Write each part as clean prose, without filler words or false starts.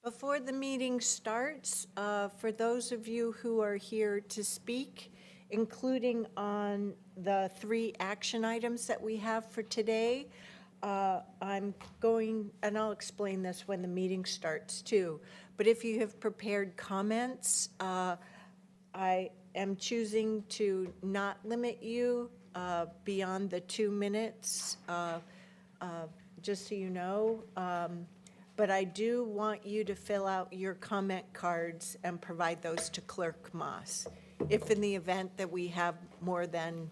Before the meeting starts, for those of you who are here to speak, including on the 3 action items that we have for today, I'm going, and I'll explain this when the meeting starts too, but if you have prepared comments, I am choosing to not limit you beyond the 2 minutes, just so you know. But I do want you to fill out your comment cards and provide those to Clerk Moss. If in the event that we have more than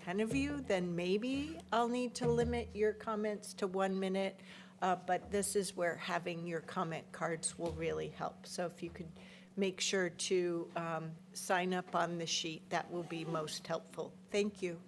10 of you, then maybe I'll need to limit your comments to 1 minute. But this is where having your comment cards will really help. So if you could make sure to sign up on the sheet, that will be most helpful. Thank you.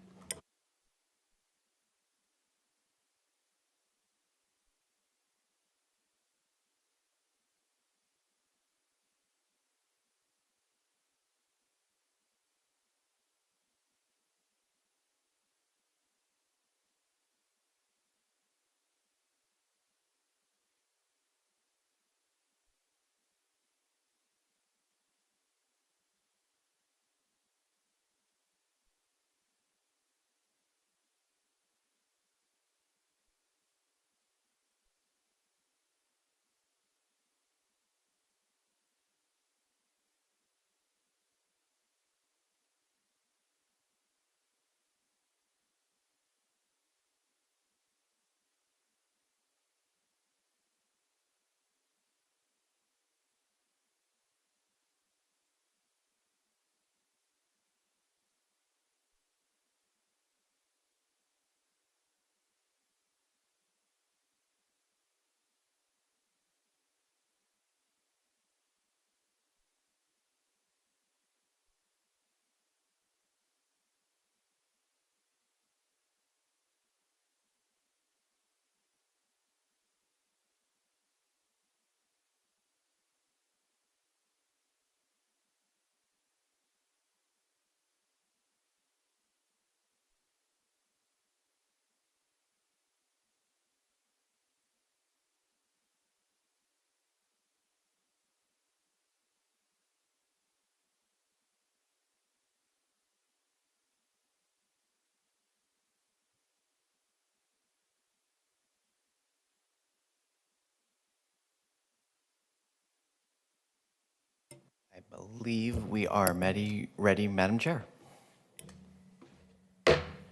I believe we are ready, Madam Chair.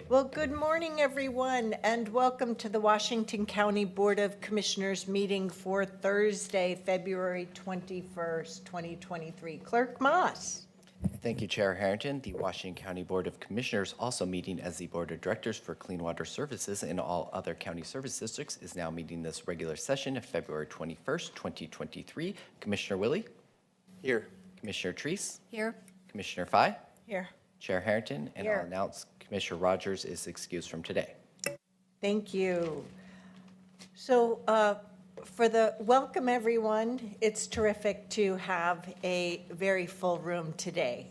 Well, good morning, everyone, and welcome to the Washington County Board of Commissioners meeting for Thursday, February 21st, 2023. Clerk Moss. Thank you, Chair Harrington. The Washington County Board of Commissioners, also meeting as the Board of Directors for Clean Water Services and all other county service districts, is now meeting this regular session of February 21st, 2023. Commissioner Willie? Here. Commissioner Treese? Here. Commissioner Fye? Here. Chair Harrington? And Here. I'll announce Commissioner Rogers is excused from today. Thank you. So welcome everyone. It's terrific to have a very full room today.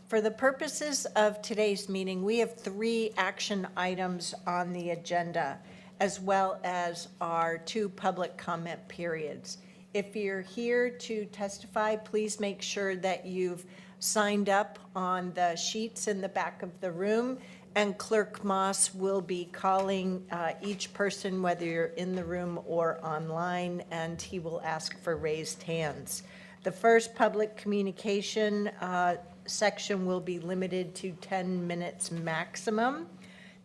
For the purposes of today's meeting, we have 3 action items on the agenda, as well as our 2 public comment periods. If you're here to testify, please make sure that you've signed up on the sheets in the back of the room, and Clerk Moss will be calling each person, whether you're in the room or online, and he will ask for raised hands. The first public communication section will be limited to 10 minutes maximum.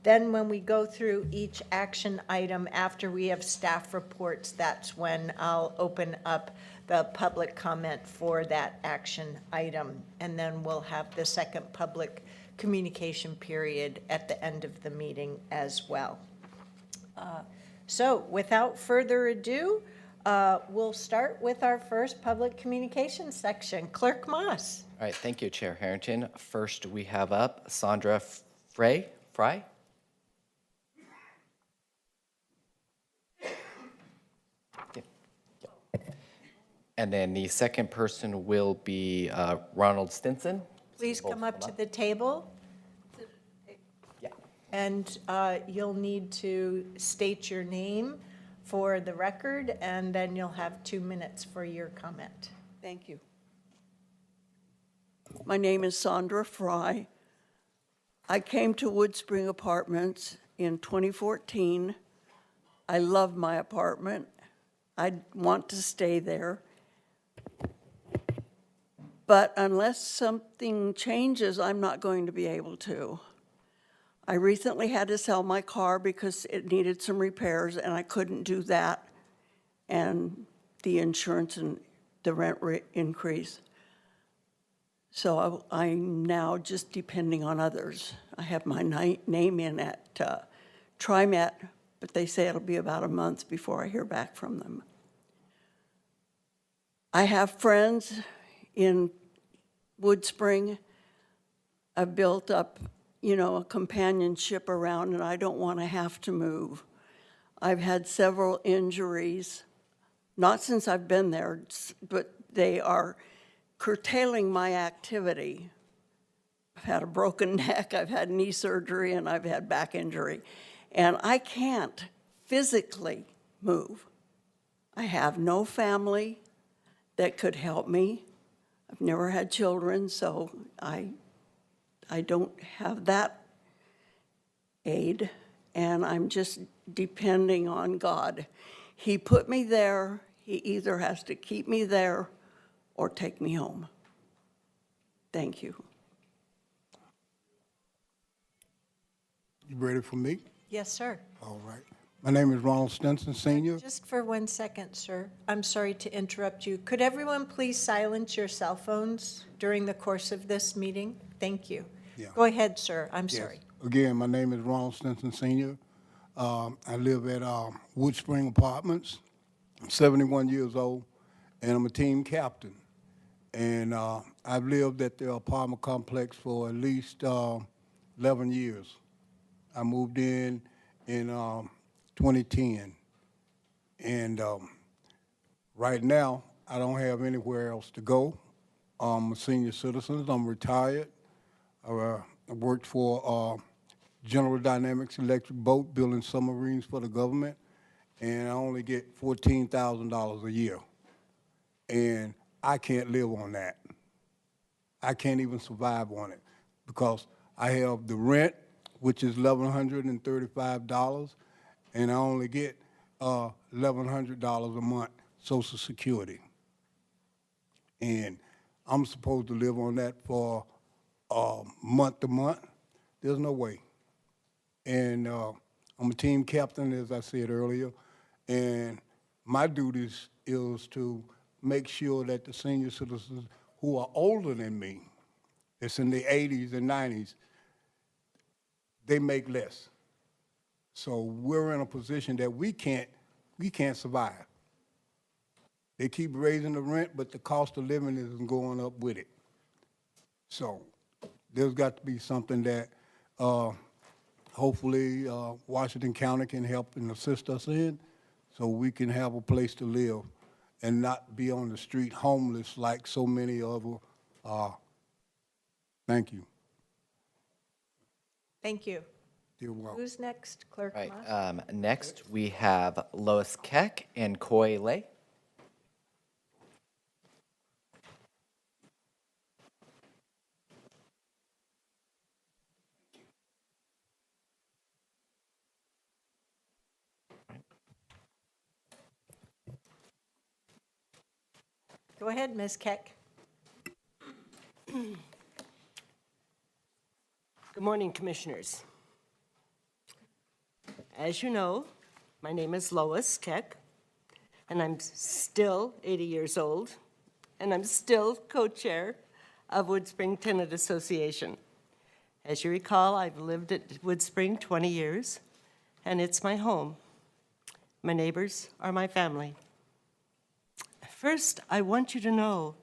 Then when we go through each action item after we have staff reports, that's when I'll open up the public comment for that action item. And then we'll have the second public communication period at the end of the meeting as well. So without further ado, we'll start with our first public communication section. Clerk Moss. All right, thank you, Chair Harrington. First, we have up Sandra Fry. And then the second person will be Ronald Stinson. Please come up to the table. Yeah. And you'll need to state your name for the record, and then you'll have 2 minutes for your comment. Thank you. My name is Sandra Fry. I came to Woodspring Apartments in 2014. I love my apartment. I want to stay there. But unless something changes, I'm not going to be able to. I recently had to sell my car because it needed some repairs, and I couldn't do that, and the insurance and the rent increase. So I'm now just depending on others. I have my name in at TriMet, but they say it'll be about a month before I hear back from them. I have friends in Woodspring. I've built up, a companionship around, and I don't want to have to move. I've had several injuries, not since I've been there, but they are curtailing my activity. I've had a broken neck, I've had knee surgery, and I've had back injury. And I can't physically move. I have no family that could help me. I've never had children, so I don't have that aid, and I'm just depending on God. He put me there. He either has to keep me there or take me home. Thank you. You ready for me? Yes, sir. All right. My name is Ronald Stinson, Sr. Just for 1 second, sir. I'm sorry to interrupt you. Could everyone please silence your cell phones during the course of this meeting? Thank you. Yeah. Go ahead, sir. I'm Yes. sorry. Again, my name is Ronald Stinson, Sr. I live at Woodspring Apartments. I'm 71 years old, and I'm a team captain. And I've lived at the apartment complex for at least 11 years. I moved in 2010. And right now, I don't have anywhere else to go. I'm a senior citizen. I'm retired. I worked for General Dynamics Electric Boat, building submarines for the government, and I only get $14,000 a year. And I can't live on that. I can't even survive on it because I have the rent, which is $1,135, and I only get $1,100 a month Social Security. And I'm supposed to live on that for month to month. There's no way. And I'm a team captain, as I said earlier, and my duties is to make sure that the senior citizens who are older than me, it's in the 80s and 90s, they make less. So we're in a position that we can't survive. They keep raising the rent, but the cost of living isn't going up with it. So there's got to be something that hopefully Washington County can help and assist us in so we can have a place to live and not be on the street homeless like so many other are. Thank you. Thank you. You're welcome. Who's next, Clerk Right. Moss? Next, we have Lois Keck and Koi Lei. Go ahead, Ms. Keck. Good morning, Commissioners. As you know, my name is Lois Keck, and I'm still 80 years old, and I'm still co-chair of Woodspring Tenant Association. As you recall, I've lived at Woodspring 20 years, and it's my home. My neighbors are my family. First, I want you to know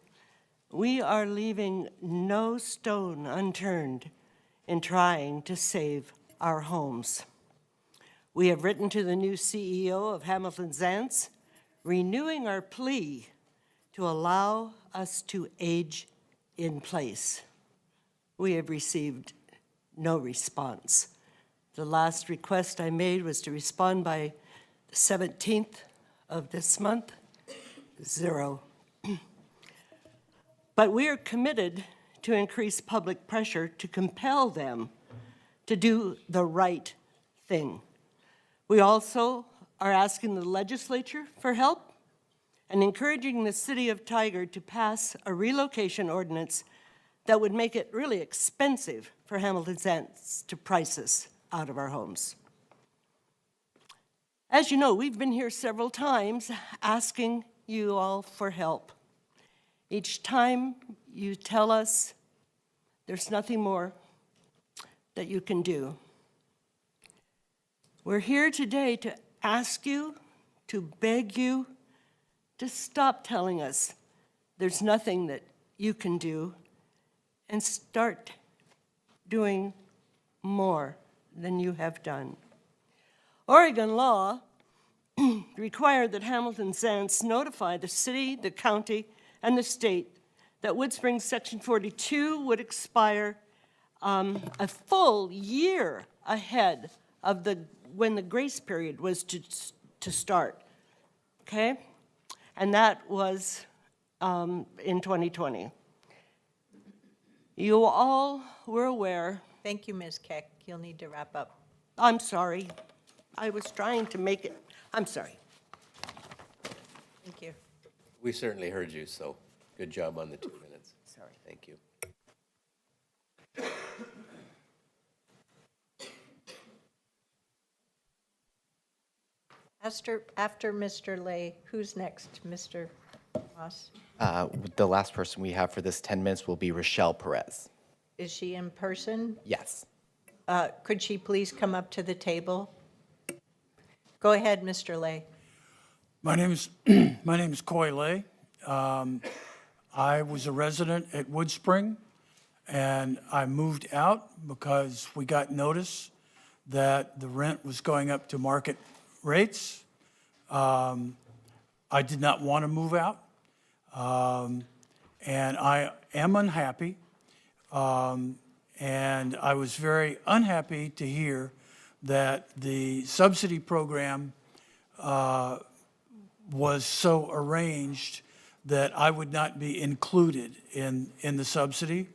we are leaving no stone unturned in trying to save our homes. We have written to the new CEO of Hamilton Zants, renewing our plea to allow us to age in place. We have received no response. The last request I made was to respond by 17th of this month, 0. But we are committed to increase public pressure to compel them to do the right thing. We also are asking the legislature for help and encouraging the city of Tiger to pass a relocation ordinance that would make it really expensive for Hamiltonians to price us out of our homes. As you know, we've been here several times asking you all for help. Each time you tell us there's nothing more that you can do. We're here today to ask you, to beg you, to stop telling us there's nothing that you can do and start doing more than you have done. Oregon law required that Hamilton Zants notify the city, the county, and the state that Wood Springs Section 42 would expire a full year ahead of when the grace period was to start, okay? And that was in 2020. You all were aware. Thank you, Ms. Keck. You'll need to wrap up. I'm sorry. I was trying to make it. I'm sorry. Thank you. We certainly heard you, so good job on the 2 minutes. Sorry. Thank you. After Mr. Lay, who's next? Mr. Ross? The last person we have for this 10 minutes will be Rochelle Perez. Is she in person? Yes. Could she please come up to the table? Go ahead, Mr. Lay. My name is Coy Lay. I was a resident at Wood Spring, and I moved out because we got notice that the rent was going up to market rates. I did not want to move out, and I am unhappy. And I was very unhappy to hear that the subsidy program was so arranged that I would not be included in the subsidy.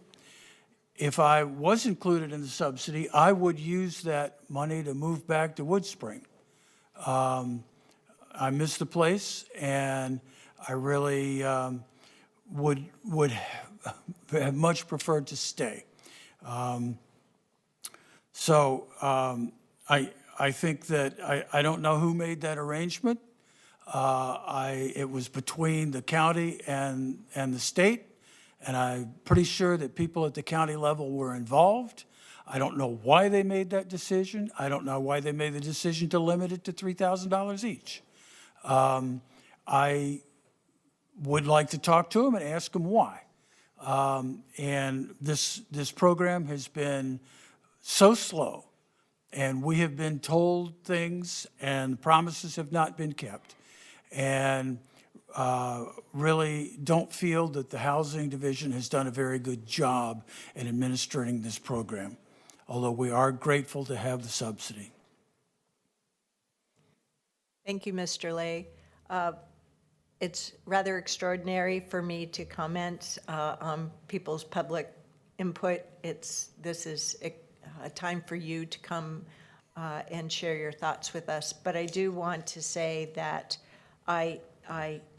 If I was included in the subsidy, I would use that money to move back to Wood Spring. I miss the place, and I really would have much preferred to stay. I think that I don't know who made that arrangement. It was between the county and the state, and I'm pretty sure that people at the county level were involved. I don't know why they made that decision. I don't know why they made the decision to limit it to $3,000 each. I would like to talk to them and ask them why. And this program has been so slow, and we have been told things, and promises have not been kept. And really don't feel that the Housing Division has done a very good job in administering this program, although we are grateful to have the subsidy. Thank you, Mr. Lay. It's rather extraordinary for me to comment on people's public input. This is a time for you to come and share your thoughts with us. But I do want to say that I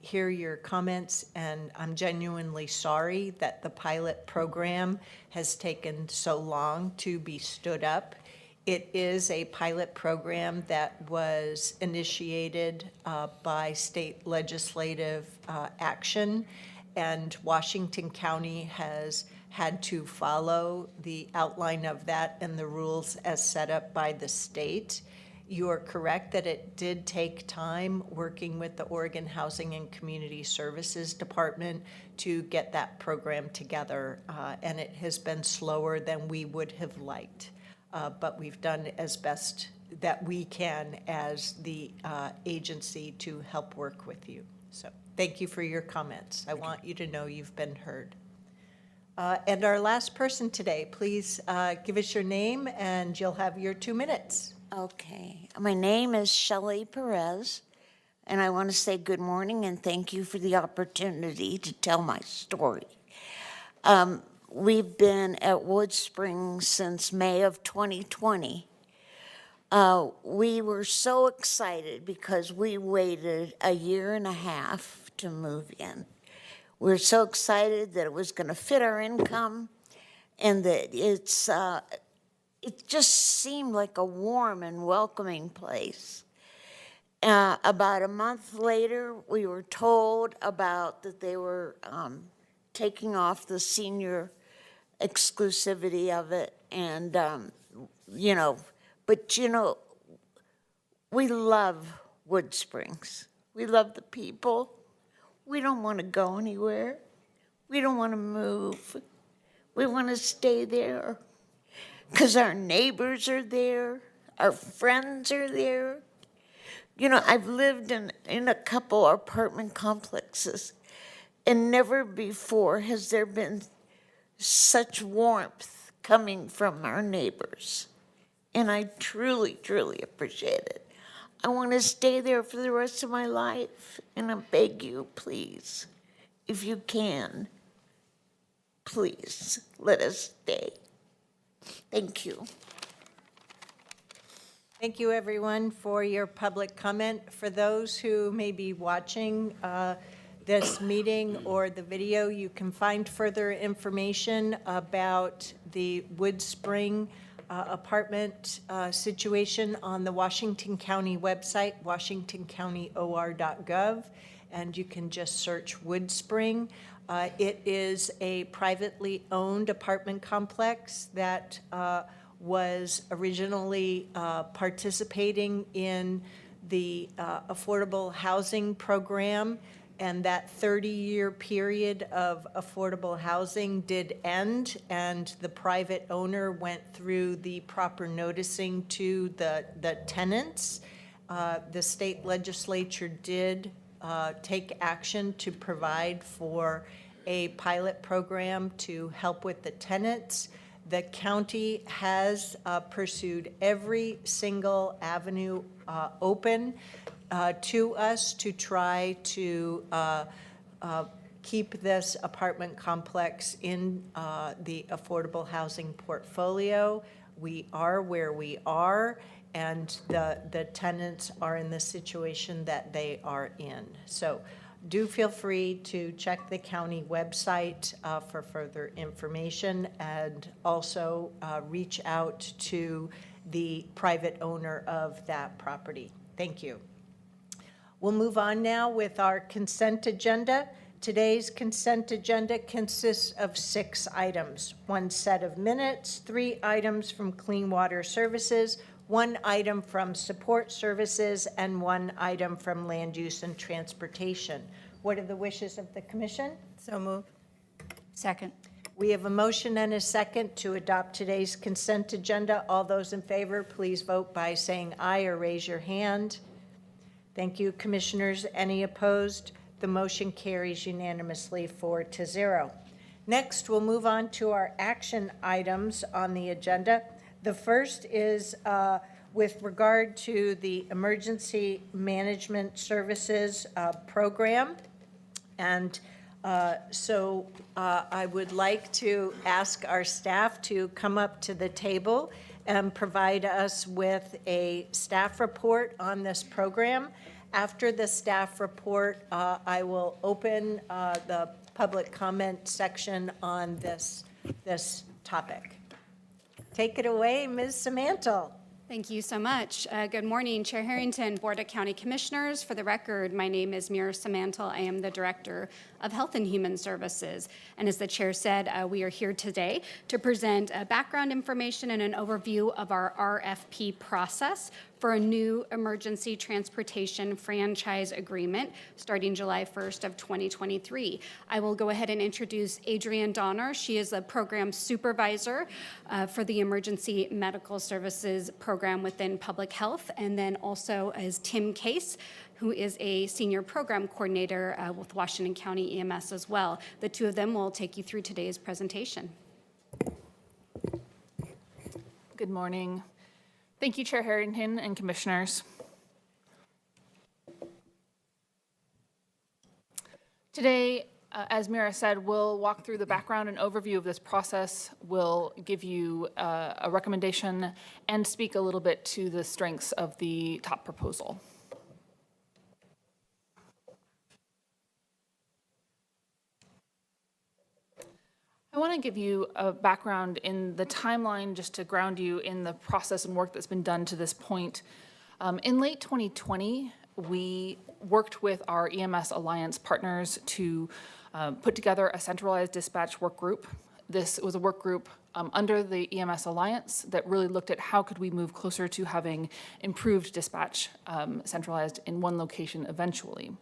hear your comments, and I'm genuinely sorry that the pilot program has taken so long to be stood up. It is a pilot program that was initiated by state legislative action, and Washington County has had to follow the outline of that and the rules as set up by the state. You are correct that it did take time working with the Oregon Housing and Community Services Department to get that program together, and it has been slower than we would have liked. But we've done as best that we can as the agency to help work with you. So thank you for your comments. I want you to know you've been heard. And our last person today, please give us your name and you'll have your 2 minutes. Okay, my name is Shelley Perez, and I want to say good morning and thank you for the opportunity to tell my story. We've been at Wood Springs since May of 2020. We were so excited because we waited a year and a half to move in. We were so excited that it was going to fit our income and that it just seemed like a warm and welcoming place. About a month later, we were told about that they were taking off the senior exclusivity of it. And, we love Wood Springs. We love the people. We don't want to go anywhere. We don't want to move. We want to stay there because our neighbors are there. Our friends are there. I've lived in a couple apartment complexes, and never before has there been such warmth coming from our neighbors. And I truly, truly appreciate it. I want to stay there for the rest of my life, and I beg you, please, if you can, please let us stay. Thank you. Thank you, everyone, for your public comment. For those who may be watching this meeting or the video, you can find further information about the Wood Spring apartment situation on the Washington County website, washingtoncountyor.gov, and you can just search Wood Spring. It is a privately owned apartment complex that was originally participating in the affordable housing program, and that 30-year period of affordable housing did end, and the private owner went through the proper noticing to the tenants. The state legislature did take action to provide for a pilot program to help with the tenants. The county has pursued every single avenue open to us to try to keep this apartment complex in the affordable housing portfolio. We are where we are, and the tenants are in the situation that they are in. So do feel free to check the county website for further information, and also reach out to the private owner of that property. Thank you. We'll move on now with our consent agenda. Today's consent agenda consists of 6 items: 1 set of minutes, 3 items from Clean Water Services, 1 item from Support Services, and 1 item from Land Use and Transportation. What are the wishes of the commission? So moved. Second. We have a motion and a second to adopt today's consent agenda. All those in favor, please vote by saying aye or raise your hand. Thank you, commissioners. Any opposed? The motion carries unanimously 4-0. Next, we'll move on to our action items on the agenda. The first is with regard to the Emergency Management Services program. And so I would like to ask our staff to come up to the table and provide us with a staff report on this program. After the staff report, I will open the public comment section on this topic. Take it away, Ms. Samantel. Thank you so much. Good morning, Chair Harrington, Board of County Commissioners. For the record, my name is Mira Samantel. I am the Director of Health and Human Services. And as the Chair said, we are here today to present background information and an overview of our RFP process for a new emergency transportation franchise agreement starting July 1st of 2023. I will go ahead and introduce Adrienne Donner. She is a program supervisor for the Emergency Medical Services program within public health, and then also as Tim Case, who is a senior program coordinator with Washington County EMS as well. The two of them will take you through today's presentation. Good morning. Thank you, Chair Harrington and Commissioners. Today, as Mira said, we'll walk through the background and overview of this process. We'll give you a recommendation and speak a little bit to the strengths of the top proposal. I want to give you a background in the timeline just to ground you in the process and work that's been done to this point. In late 2020, we worked with our EMS Alliance partners to put together a centralized dispatch work group. This was a work group under the EMS Alliance that really looked at how could we move closer to having improved dispatch centralized in one location eventually.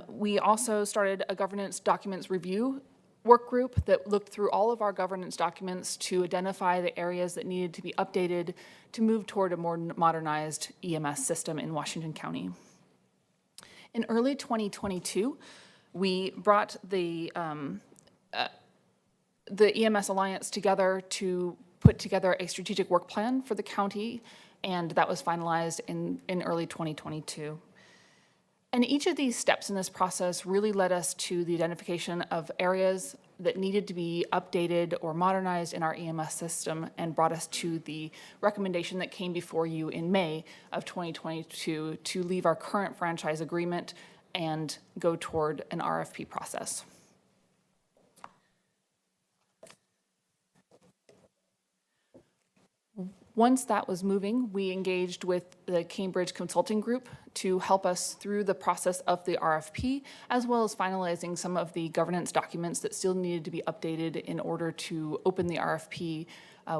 We also started a governance documents review work group that looked through all of our governance documents to identify the areas that needed to be updated to move toward a more modernized EMS system in Washington County. In early 2022, we brought the EMS Alliance together to put together a strategic work plan for the county, and that was finalized in early 2022. And each of these steps in this process really led us to the identification of areas that needed to be updated or modernized in our EMS system and brought us to the recommendation that came before you in May of 2022 to leave our current franchise agreement and go toward an RFP process. Once that was moving, we engaged with the Cambridge Consulting Group to help us through the process of the RFP, as well as finalizing some of the governance documents that still needed to be updated in order to open the RFP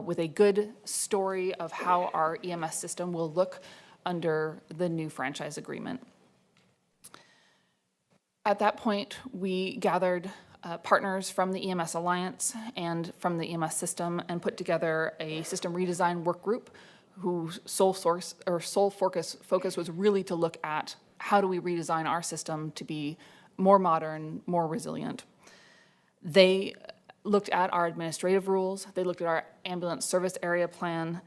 with a good story of how our EMS system will look under the new franchise agreement. At that point, we gathered partners from the EMS Alliance and from the EMS system and put together a system redesign work group whose sole focus was really to look at how do we redesign our system to be more modern, more resilient. They looked at our administrative rules, they looked at our ambulance service area plan,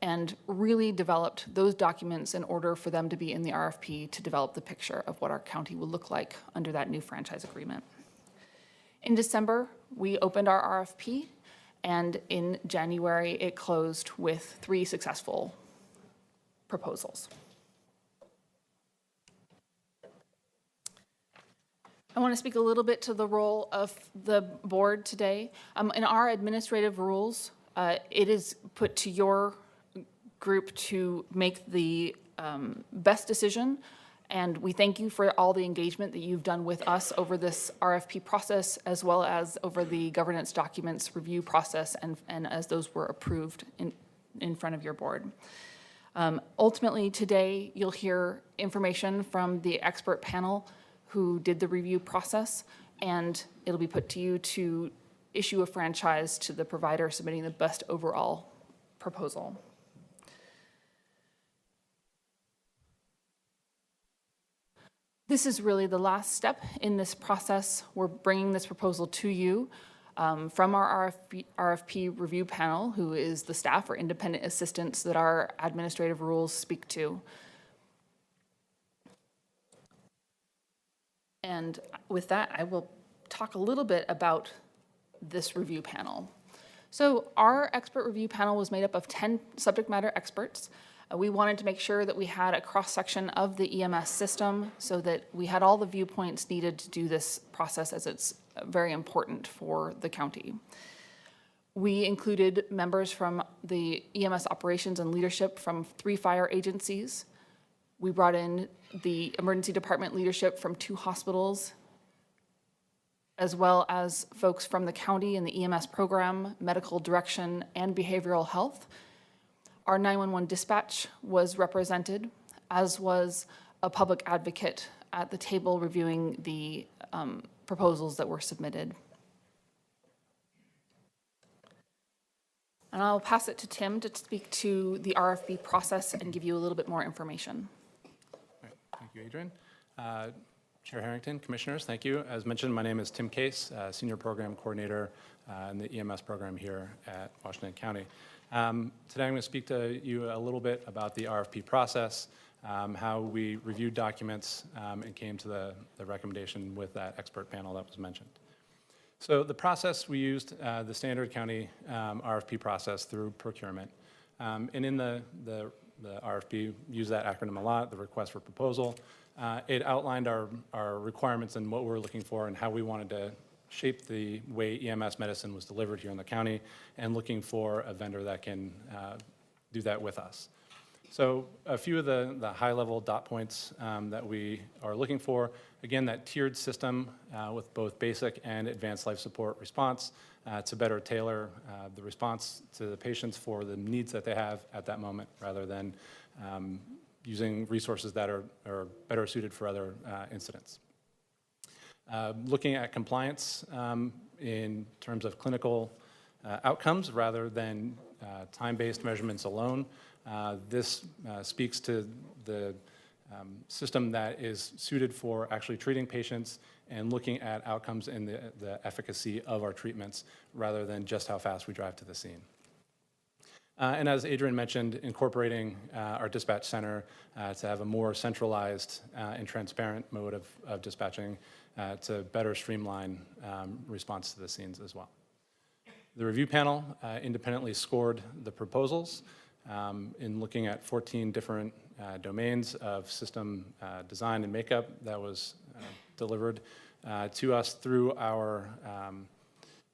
and really developed those documents in order for them to be in the RFP to develop the picture of what our county will look like under that new franchise agreement. In December, we opened our RFP, and in January, it closed with 3 successful proposals. I want to speak a little bit to the role of the board today. In our administrative rules, it is put to your group to make the best decision. And we thank you for all the engagement that you've done with us over this RFP process, as well as over the governance documents review process and as those were approved in front of your board. Ultimately, today, you'll hear information from the expert panel who did the review process, and it'll be put to you to issue a franchise to the provider submitting the best overall proposal. This is really the last step in this process. We're bringing this proposal to you from our RFP review panel, who is the staff or independent assistants that our administrative rules speak to. And with that, I will talk a little bit about this review panel. So our expert review panel was made up of 10 subject matter experts. We wanted to make sure that we had a cross-section of the EMS system so that we had all the viewpoints needed to do this process, as it's very important for the county. We included members from the EMS operations and leadership from 3 fire agencies. We brought in the emergency department leadership from 2 hospitals, as well as folks from the county and the EMS program, medical direction, and behavioral health. Our 911 dispatch was represented, as was a public advocate at the table reviewing the proposals that were submitted. And I'll pass it to Tim to speak to the RFP process and give you a little bit more information. Right. Thank you, Adrian. Chair Harrington, Commissioners, thank you. As mentioned, my name is Tim Case, Senior Program Coordinator in the EMS program here at Washington County. Today I'm going to speak to you a little bit about the RFP process, how we reviewed documents and came to the recommendation with that expert panel that was mentioned. So the process, we used the standard county RFP process through procurement. And in the RFP, use that acronym a lot, the request for proposal. It outlined our requirements and what we're looking for and how we wanted to shape the way EMS medicine was delivered here in the county, and looking for a vendor that can do that with us. So a few of the high-level dot points that we are looking for, again, that tiered system with both basic and advanced life support response to better tailor the response to the patients for the needs that they have at that moment, rather than using resources that are better suited for other incidents. Looking at compliance in terms of clinical outcomes rather than time-based measurements alone. This speaks to the system that is suited for actually treating patients and looking at outcomes and the efficacy of our treatments rather than just how fast we drive to the scene. And as Adrian mentioned, incorporating our dispatch center to have a more centralized and transparent mode of dispatching to better streamline response to the scenes as well. The review panel independently scored the proposals in looking at 14 different domains of system design and makeup that was delivered to us through our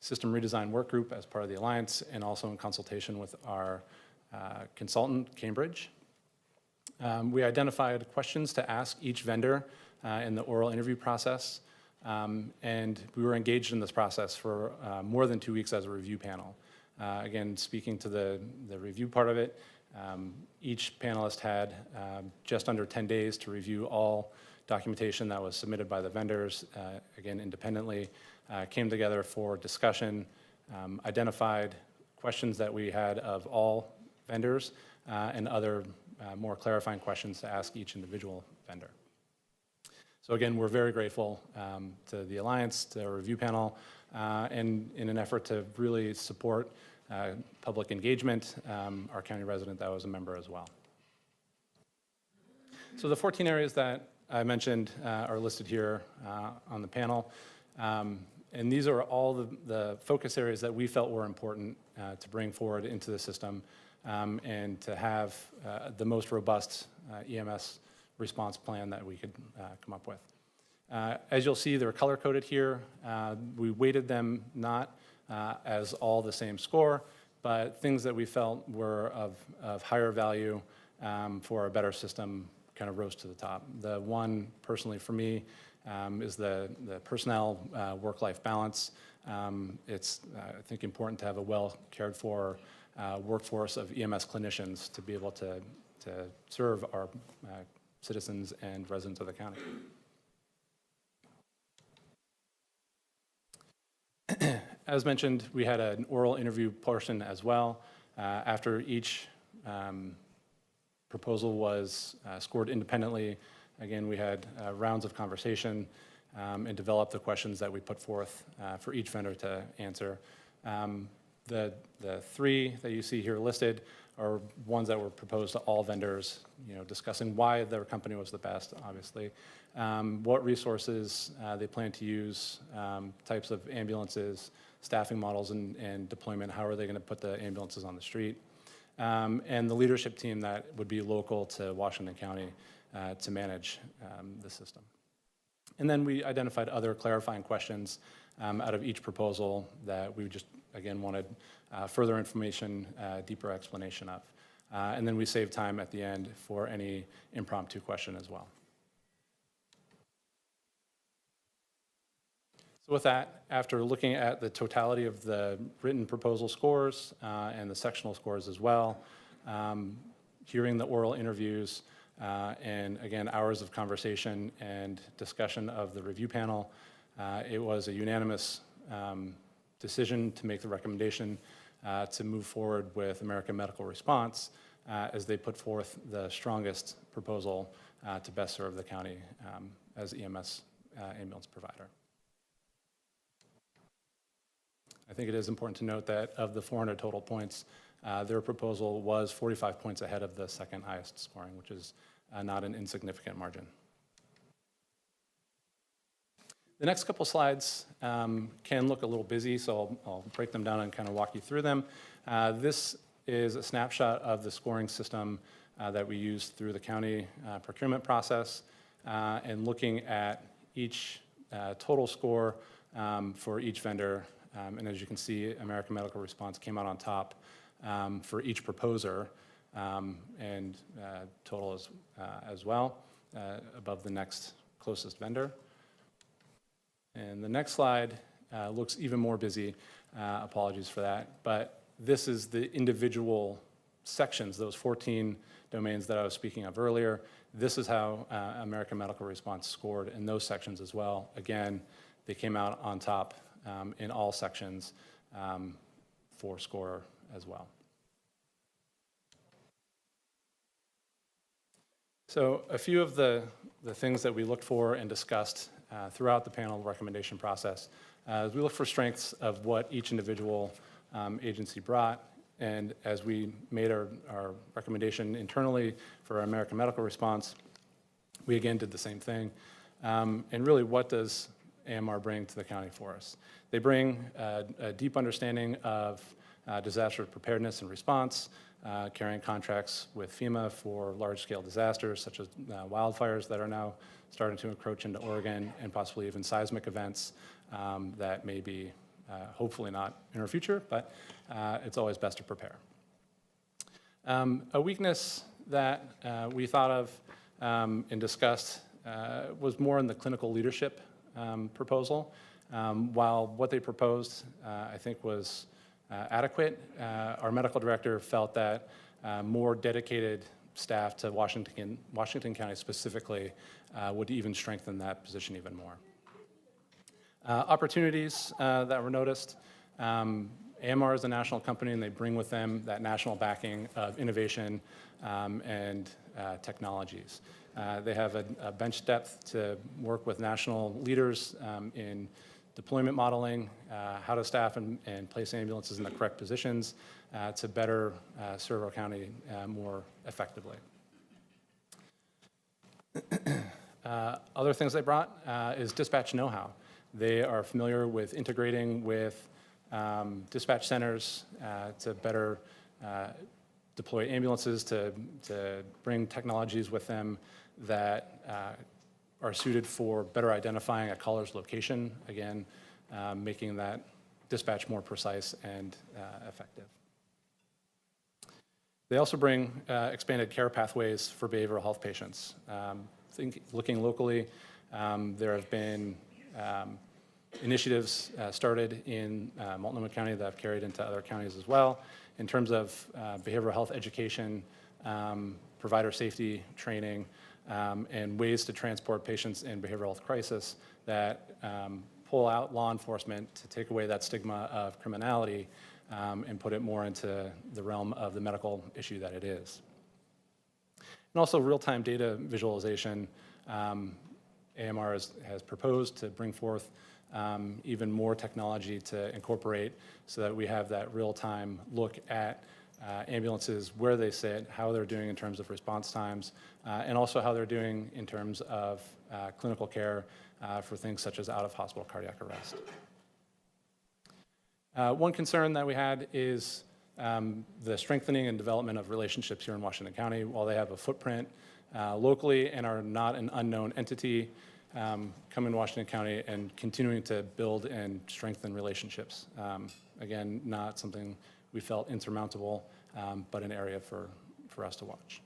system redesign work group as part of the Alliance, and also in consultation with our consultant, Cambridge. We identified questions to ask each vendor in the oral interview process, and we were engaged in this process for more than 2 weeks as a review panel. Again, speaking to the review part of it, each panelist had just under 10 days to review all documentation that was submitted by the vendors, again, independently, came together for discussion, identified questions that we had of all vendors, and other more clarifying questions to ask each individual vendor. So again, we're very grateful to the Alliance, to our review panel, and in an effort to really support public engagement, our county resident that was a member as well. So the 14 areas that I mentioned are listed here on the panel. And these are all the focus areas that we felt were important to bring forward into the system and to have the most robust EMS response plan that we could come up with. As you'll see, they're color-coded here. We weighted them not as all the same score, but things that we felt were of higher value for a better system kind of rose to the top. The one, personally for me, is the personnel work-life balance. It's, I think, important to have a well-cared-for workforce of EMS clinicians to be able to serve our citizens and residents of the county. As mentioned, we had an oral interview portion as well. After each proposal was scored independently, again, we had rounds of conversation and developed the questions that we put forth for each vendor to answer. The three that you see here listed are ones that were proposed to all vendors, discussing why their company was the best, obviously, what resources they plan to use, types of ambulances, staffing models and deployment, how are they going to put the ambulances on the street, and the leadership team that would be local to Washington County to manage the system. And then we identified other clarifying questions out of each proposal that we just, again, wanted further information, deeper explanation of. And then we saved time at the end for any impromptu question as well. So with that, after looking at the totality of the written proposal scores and the sectional scores as well, hearing the oral interviews, and again, hours of conversation and discussion of the review panel, it was a unanimous decision to make the recommendation to move forward with American Medical Response as they put forth the strongest proposal to best serve the county as EMS ambulance provider. I think it is important to note that of the 400 total points, their proposal was 45 points ahead of the second highest scoring, which is not an insignificant margin. The next couple slides can look a little busy, so I'll break them down and kind of walk you through them. This is a snapshot of the scoring system that we use through the county procurement process, and looking at each total score for each vendor. And as you can see, American Medical Response came out on top for each proposer, and total as well, above the next closest vendor. And the next slide looks even more busy. Apologies for that. But this is the individual sections, those 14 domains that I was speaking of earlier. This is how American Medical Response scored in those sections as well. Again, they came out on top in all sections for score as well. So a few of the things that we looked for and discussed throughout the panel recommendation process is we looked for strengths of what each individual agency brought. And as we made our recommendation internally for our American Medical Response, we again did the same thing. And really, what does AMR bring to the county for us? They bring a deep understanding of disaster preparedness and response, carrying contracts with FEMA for large-scale disasters such as wildfires that are now starting to encroach into Oregon, and possibly even seismic events that may be hopefully not in our future, but it's always best to prepare. A weakness that we thought of and discussed was more in the clinical leadership proposal. While what they proposed, I think, was adequate, our medical director felt that more dedicated staff to Washington County specifically would even strengthen that position even more. Opportunities that were noticed. AMR is a national company, and they bring with them that national backing of innovation and technologies. They have a bench depth to work with national leaders in deployment modeling, how to staff and place ambulances in the correct positions to better serve our county more effectively. Other things they brought is dispatch know-how. They are familiar with integrating with dispatch centers to better deploy ambulances, to bring technologies with them that are suited for better identifying a caller's location, again, making that dispatch more precise and effective. They also bring expanded care pathways for behavioral health patients. Looking locally, there have been initiatives started in Multnomah County that have carried into other counties as well in terms of behavioral health education, provider safety training, and ways to transport patients in behavioral health crisis that pull out law enforcement to take away that stigma of criminality and put it more into the realm of the medical issue that it is. And also real-time data visualization. AMR has proposed to bring forth even more technology to incorporate so that we have that real-time look at ambulances, where they sit, how they're doing in terms of response times, and also how they're doing in terms of clinical care for things such as out-of-hospital cardiac arrest. One concern that we had is the strengthening and development of relationships here in Washington County. While they have a footprint locally and are not an unknown entity, come in Washington County and continuing to build and strengthen relationships. Again, not something we felt insurmountable, but an area for us to watch.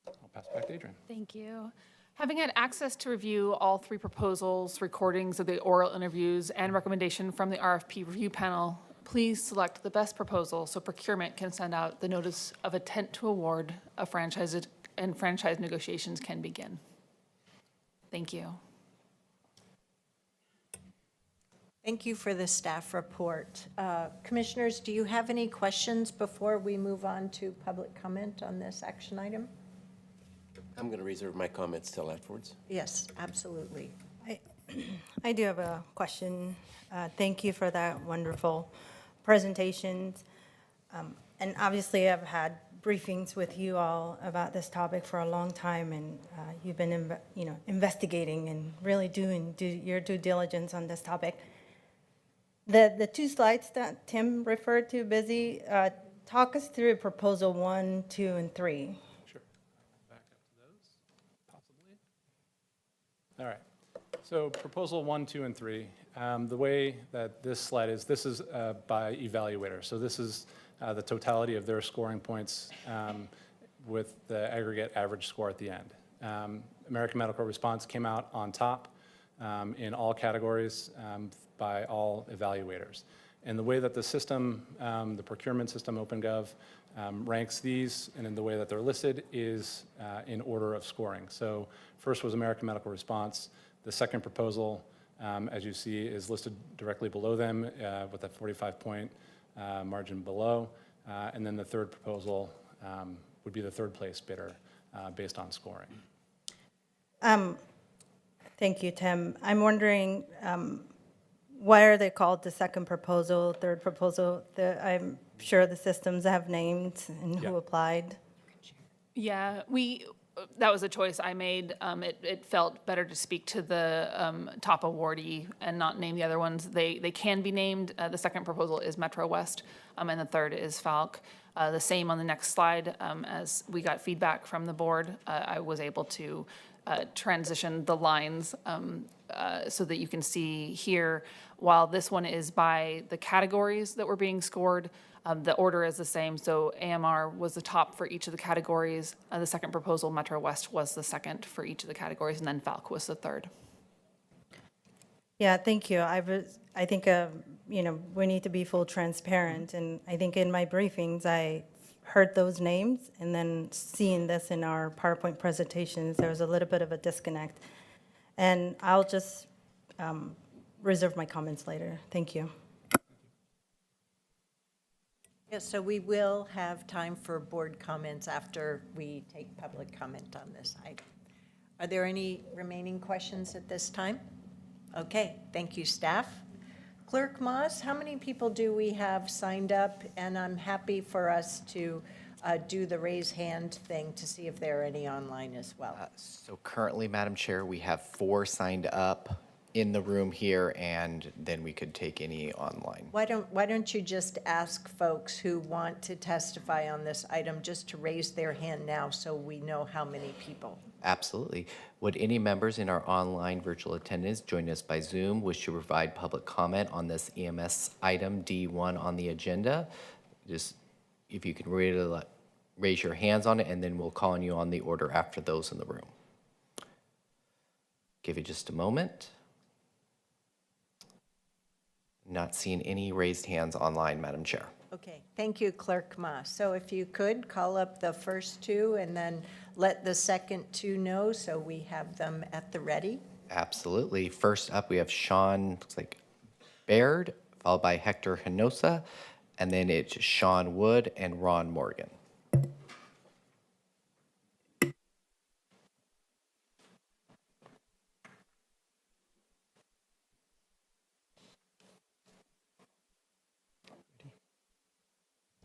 I'll pass it back to Adrian. Thank you. Having had access to review all three proposals, recordings of the oral interviews, and recommendation from the RFP review panel, please select the best proposal so procurement can send out the notice of intent to award a franchise and franchise negotiations can begin. Thank you. Thank you for the staff report. Commissioners, do you have any questions before we move on to public comment on this action item? I'm going to reserve my comments till afterwards. Yes, absolutely. I do have a question. Thank you for that wonderful presentations. And obviously, I've had briefings with you all about this topic for a long time, and you've been, investigating and really doing your due diligence on this topic. The two slides that Tim referred to, Busy, talk us through proposal 1, 2, and 3. Sure. Back up to those, possibly. All right. So proposal 1, 2, and 3. The way that this slide is, this is by evaluator. So this is the totality of their scoring points with the aggregate average score at the end. American Medical Response came out on top in all categories by all evaluators. And the way that the system, the procurement system, OpenGov, ranks these, and in the way that they're listed is in order of scoring. So first was American Medical Response. The second proposal, as you see, is listed directly below them with a 45-point margin below. And then the third proposal would be the third place bidder based on scoring. Thank you, Tim. I'm wondering, why are they called the second proposal, third proposal? I'm sure the systems have names and who applied. Yeah, that was a choice I made. It felt better to speak to the top awardee and not name the other ones. They can be named. The second proposal is Metro West, and the third is Falck. The same on the next slide. As we got feedback from the board, I was able to transition the lines so that you can see here, while this one is by the categories that were being scored, the order is the same. So AMR was the top for each of the categories. The second proposal, Metro West, was the second for each of the categories, and then Falck was the third. Yeah, thank you. I think, we need to be full transparent. And I think in my briefings, I heard those names, and then seeing this in our PowerPoint presentations, there was a little bit of a disconnect. And I'll just reserve my comments later. Thank you. Yes, so we will have time for board comments after we take public comment on this item. Are there any remaining questions at this time? Okay, thank you, staff. Clerk Moss, how many people do we have signed up? And I'm happy for us to do the raise hand thing to see if there are any online as well. So currently, Madam Chair, we have 4 signed up in the room here, and then we could take any online. Why don't you just ask folks who want to testify on this item just to raise their hand now so we know how many people? Absolutely. Would any members in our online virtual attendance join us by Zoom wish to provide public comment on this EMS item D1 on the agenda? Just if you can raise your hands on it, and then we'll call on you on the order after those in the room. Give it just a moment. Not seeing any raised hands online, Madam Chair. Okay, thank you, Clerk Ma. So if you could, call up the first 2 and then let the second 2 know so we have them at the ready. Absolutely. First up, we have Sean, looks like Baird, followed by Hector Hinosa, and then it's Sean Wood and Ron Morgan.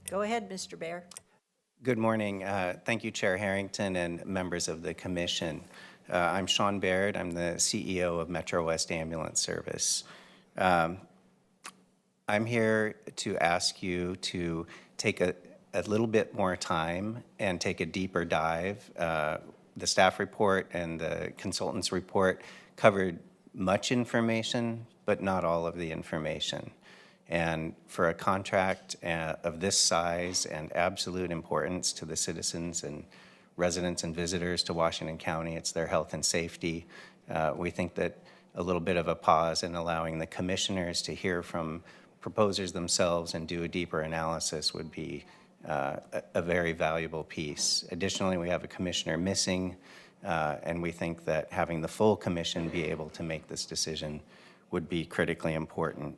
Go ahead, Mr. Baer. Good morning. Thank you, Chair Harrington and members of the commission. I'm Sean Baird. I'm the CEO of Metro West Ambulance Service. I'm here to ask you to take a little bit more time and take a deeper dive. The staff report and the consultant's report covered much information, but not all of the information. And for a contract of this size and absolute importance to the citizens and residents and visitors to Washington County, it's their health and safety. We think that a little bit of a pause in allowing the commissioners to hear from proposers themselves and do a deeper analysis would be a very valuable piece. Additionally, we have a commissioner missing, and we think that having the full commission be able to make this decision would be critically important.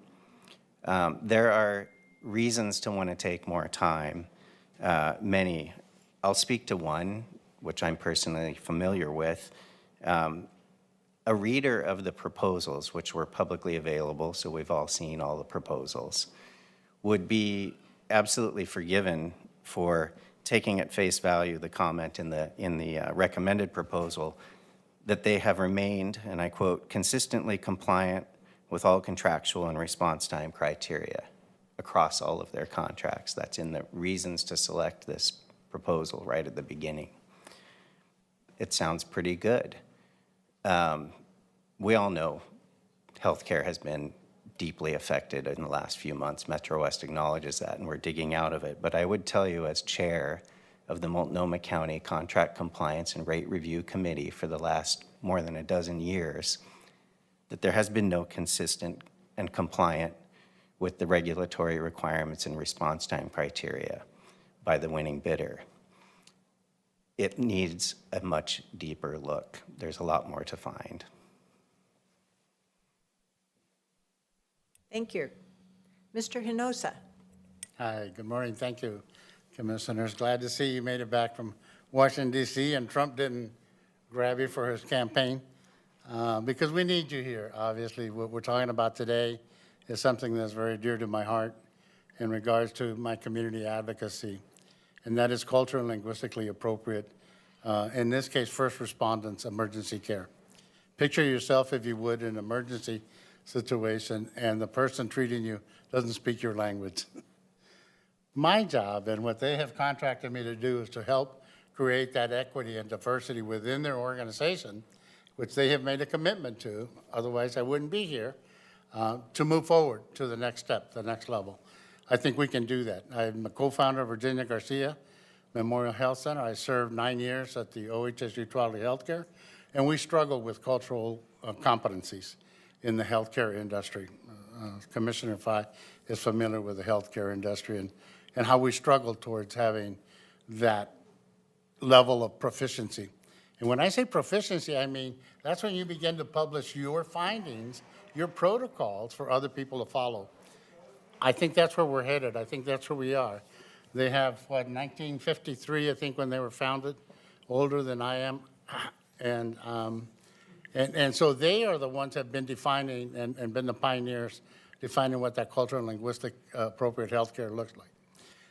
There are reasons to want to take more time, many. I'll speak to one, which I'm personally familiar with. a reader of the proposals, which were publicly available, so we've all seen all the proposals, would be absolutely forgiven for taking at face value the comment in the recommended proposal that they have remained, and I quote, consistently compliant with all contractual and response time criteria across all of their contracts. That's in the reasons to select this proposal right at the beginning. It sounds pretty good. We all know healthcare has been deeply affected in the last few months. Metro West acknowledges that, and we're digging out of it. But I would tell you, as chair of the Multnomah County Contract Compliance and Rate Review Committee for the last more than a dozen years, that there has been no consistent and compliant with the regulatory requirements and response time criteria by the winning bidder. It needs a much deeper look. There's a lot more to find. Thank you. Mr. Hinosa. Hi, good morning. Thank you, Commissioners. Glad to see you made it back from Washington, D.C., and Trump didn't grab you for his campaign, because we need you here. Obviously, what we're talking about today is something that's very dear to my heart in regards to my community advocacy, and that is culturally and linguistically appropriate, in this case, first responders emergency care. Picture yourself, if you would, in an emergency situation, and the person treating you doesn't speak your language. My job and what they have contracted me to do is to help create that equity and diversity within their organization, which they have made a commitment to, otherwise I wouldn't be here, to move forward to the next step, the next level. I think we can do that. I'm a co-founder of Virginia Garcia Memorial Health Center. I served 9 years at the OHSU Twiley Healthcare, and we struggle with cultural competencies in the healthcare industry. Commissioner Fye is familiar with the healthcare industry and how we struggle towards having that level of proficiency. And when I say proficiency, I mean that's when you begin to publish your findings, your protocols for other people to follow. I think that's where we're headed. I think that's where we are. They have, what, 1953, I think, when they were founded, older than I am. And so they are the ones that have been defining and been the pioneers defining what that cultural and linguistic appropriate healthcare looks like.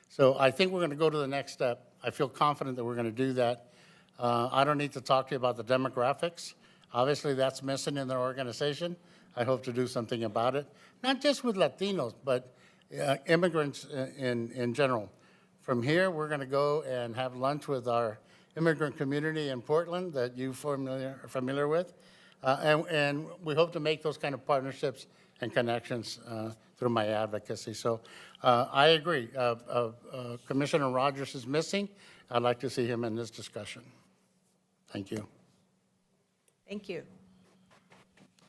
So I think we're going to go to the next step. I feel confident that we're going to do that. I don't need to talk to you about the demographics. Obviously, that's missing in their organization. I hope to do something about it, not just with Latinos, but immigrants in general. From here, we're going to go and have lunch with our immigrant community in Portland that you're familiar with. And we hope to make those kind of partnerships and connections through my advocacy. So I agree. Commissioner Rogers is missing. I'd like to see him in this discussion. Thank you. Thank you.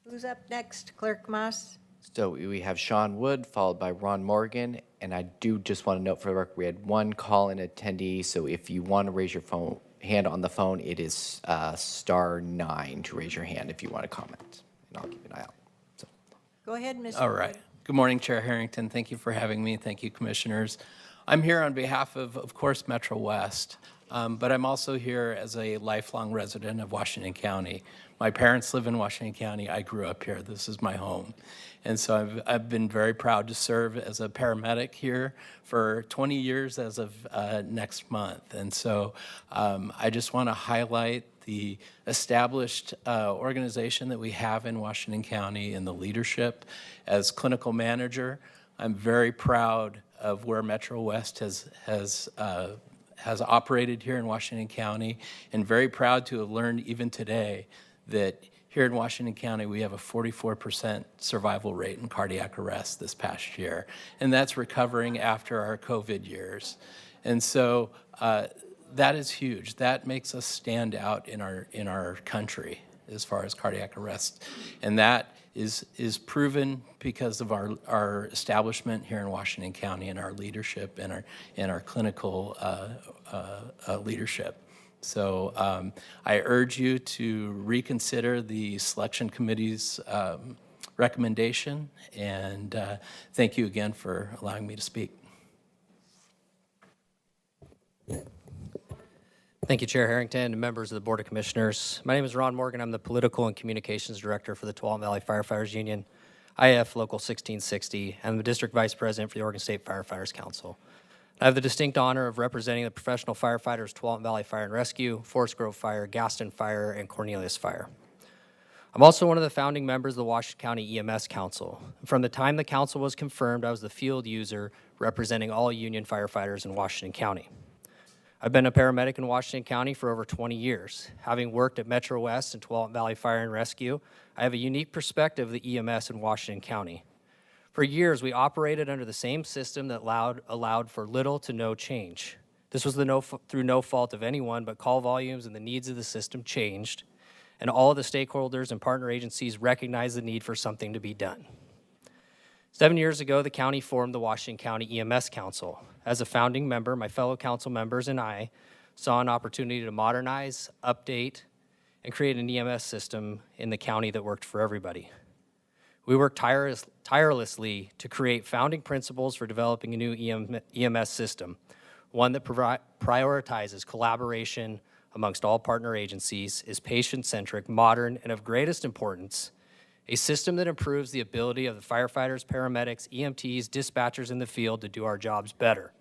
Who's up next? Clerk Moss? So we have Sean Wood, followed by Ron Morgan. And I do just want to note for the record, we had one call-in attendee. So if you want to raise your hand on the phone, it is *9 to raise your hand if you want to comment. And I'll keep an eye out. So. Go ahead, Mr. All right. Good morning, Chair Harrington. Thank you for having me. Thank you, Commissioners. I'm here on behalf of course, Metro West. But I'm also here as a lifelong resident of Washington County. My parents live in Washington County. I grew up here. This is my home. And so I've been very proud to serve as a paramedic here for 20 years as of next month. And so I just want to highlight the established organization that we have in Washington County and the leadership. As clinical manager, I'm very proud of where Metro West has operated here in Washington County, and very proud to have learned even today that here in Washington County, we have a 44% survival rate in cardiac arrest this past year, and that's recovering after our COVID years. And so that is huge. That makes us stand out in our country as far as cardiac arrest, and that is proven because of our establishment here in Washington County and our leadership and our clinical leadership. So I urge you to reconsider the selection committee's recommendation, and thank you again for allowing me to speak. Thank you, Chair Harrington and members of the Board of Commissioners. My name is Ron Morgan. I'm the Political and Communications Director for the Tualatin Valley Firefighters Union, IF Local 1660. I'm the District Vice President for the Oregon State Firefighters Council. I have the distinct honor of representing the professional firefighters Tualatin Valley Fire and Rescue, Forest Grove Fire, Gaston Fire, and Cornelius Fire. I'm also one of the founding members of the Washington County EMS Council. From the time the council was confirmed, I was the field user representing all union firefighters in Washington County. I've been a paramedic in Washington County for over 20 years. Having worked at Metro West and Tualatin Valley Fire and Rescue, I have a unique perspective of the EMS in Washington County. For years, we operated under the same system that allowed for little to no change. This was through no fault of anyone, but call volumes and the needs of the system changed, and all of the stakeholders and partner agencies recognized the need for something to be done. 7 years ago, the county formed the Washington County EMS Council. As a founding member, my fellow council members and I saw an opportunity to modernize, update, and create an EMS system in the county that worked for everybody. We worked tirelessly to create founding principles for developing a new EMS system, one that prioritizes collaboration amongst all partner agencies, is patient-centric, modern, and of greatest importance, a system that improves the ability of the firefighters, paramedics, EMTs, dispatchers in the field to do our jobs better.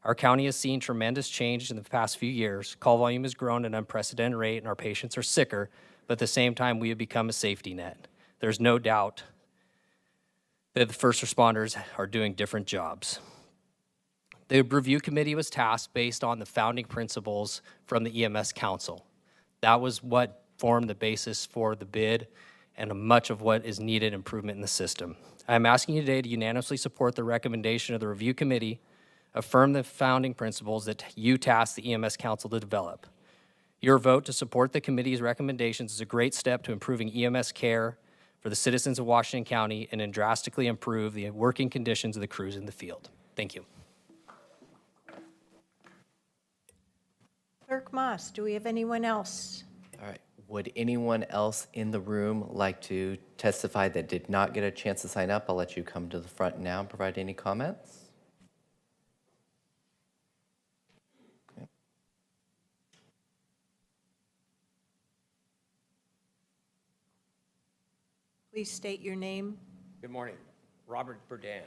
Our county has seen tremendous change in the past few years. Call volume has grown at an unprecedented rate, and our patients are sicker, but at the same time, we have become a safety net. There's no doubt that the first responders are doing different jobs. The review committee was tasked based on the founding principles from the EMS Council. That was what formed the basis for the bid and much of what is needed improvement in the system. I'm asking you today to unanimously support the recommendation of the review committee, affirm the founding principles that you tasked the EMS Council to develop. Your vote to support the committee's recommendations is a great step to improving EMS care for the citizens of Washington County and drastically improve the working conditions of the crews in the field. Thank you. Clerk Moss, do we have anyone else? All right. Would anyone else in the room like to testify that did not get a chance to sign up? I'll let you come to the front now and provide any comments. Okay. Please state your name. Good morning. Robert Burdan.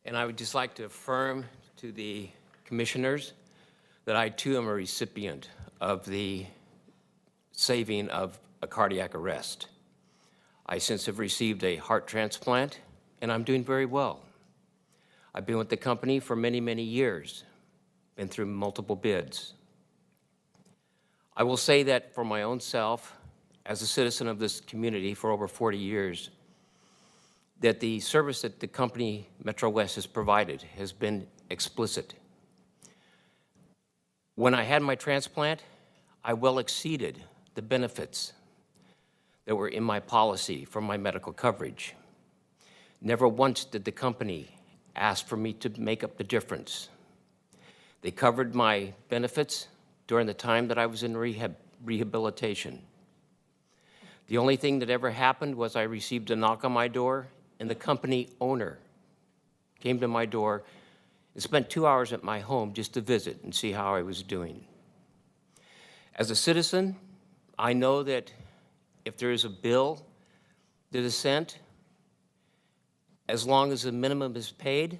And I would just like to affirm to the commissioners that I too am a recipient of the saving of a cardiac arrest. I since have received a heart transplant, and I'm doing very well. I've been with the company for many, many years, been through multiple bids. I will say that for my own self, as a citizen of this community for over 40 years, that the service that the company Metro West has provided has been explicit. When I had my transplant, I well exceeded the benefits that were in my policy for my medical coverage. Never once did the company ask for me to make up the difference. They covered my benefits during the time that I was in rehabilitation. The only thing that ever happened was I received a knock on my door, and the company owner came to my door and spent 2 hours at my home just to visit and see how I was doing. As a citizen, I know that if there is a bill that is sent, as long as the minimum is paid,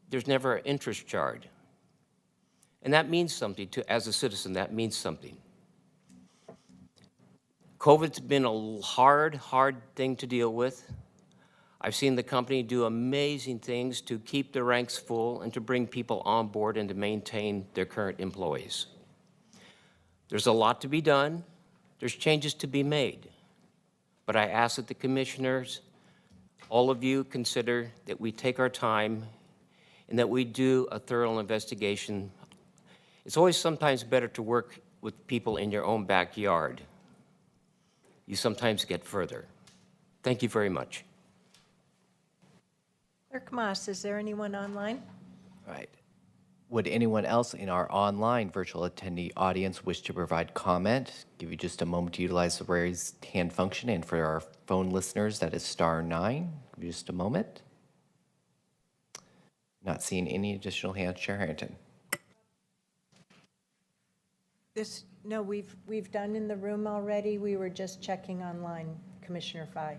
there's never an interest charge. And that means something as a citizen, that means something. COVID's been a hard thing to deal with. I've seen the company do amazing things to keep the ranks full and to bring people on board and to maintain their current employees. There's a lot to be done. There's changes to be made. But I ask that the commissioners, all of you, consider that we take our time and that we do a thorough investigation. It's always sometimes better to work with people in your own backyard. You sometimes get further. Thank you very much. Clerk Moss, is there anyone online? All right. Would anyone else in our online virtual attendee audience wish to provide comment? Give you just a moment to utilize the raised hand function, and for our phone listeners, that is *9. Give you just a moment. Not seeing any additional hands. Chair Harrington. No, we've done in the room already. We were just checking online, Commissioner Fye.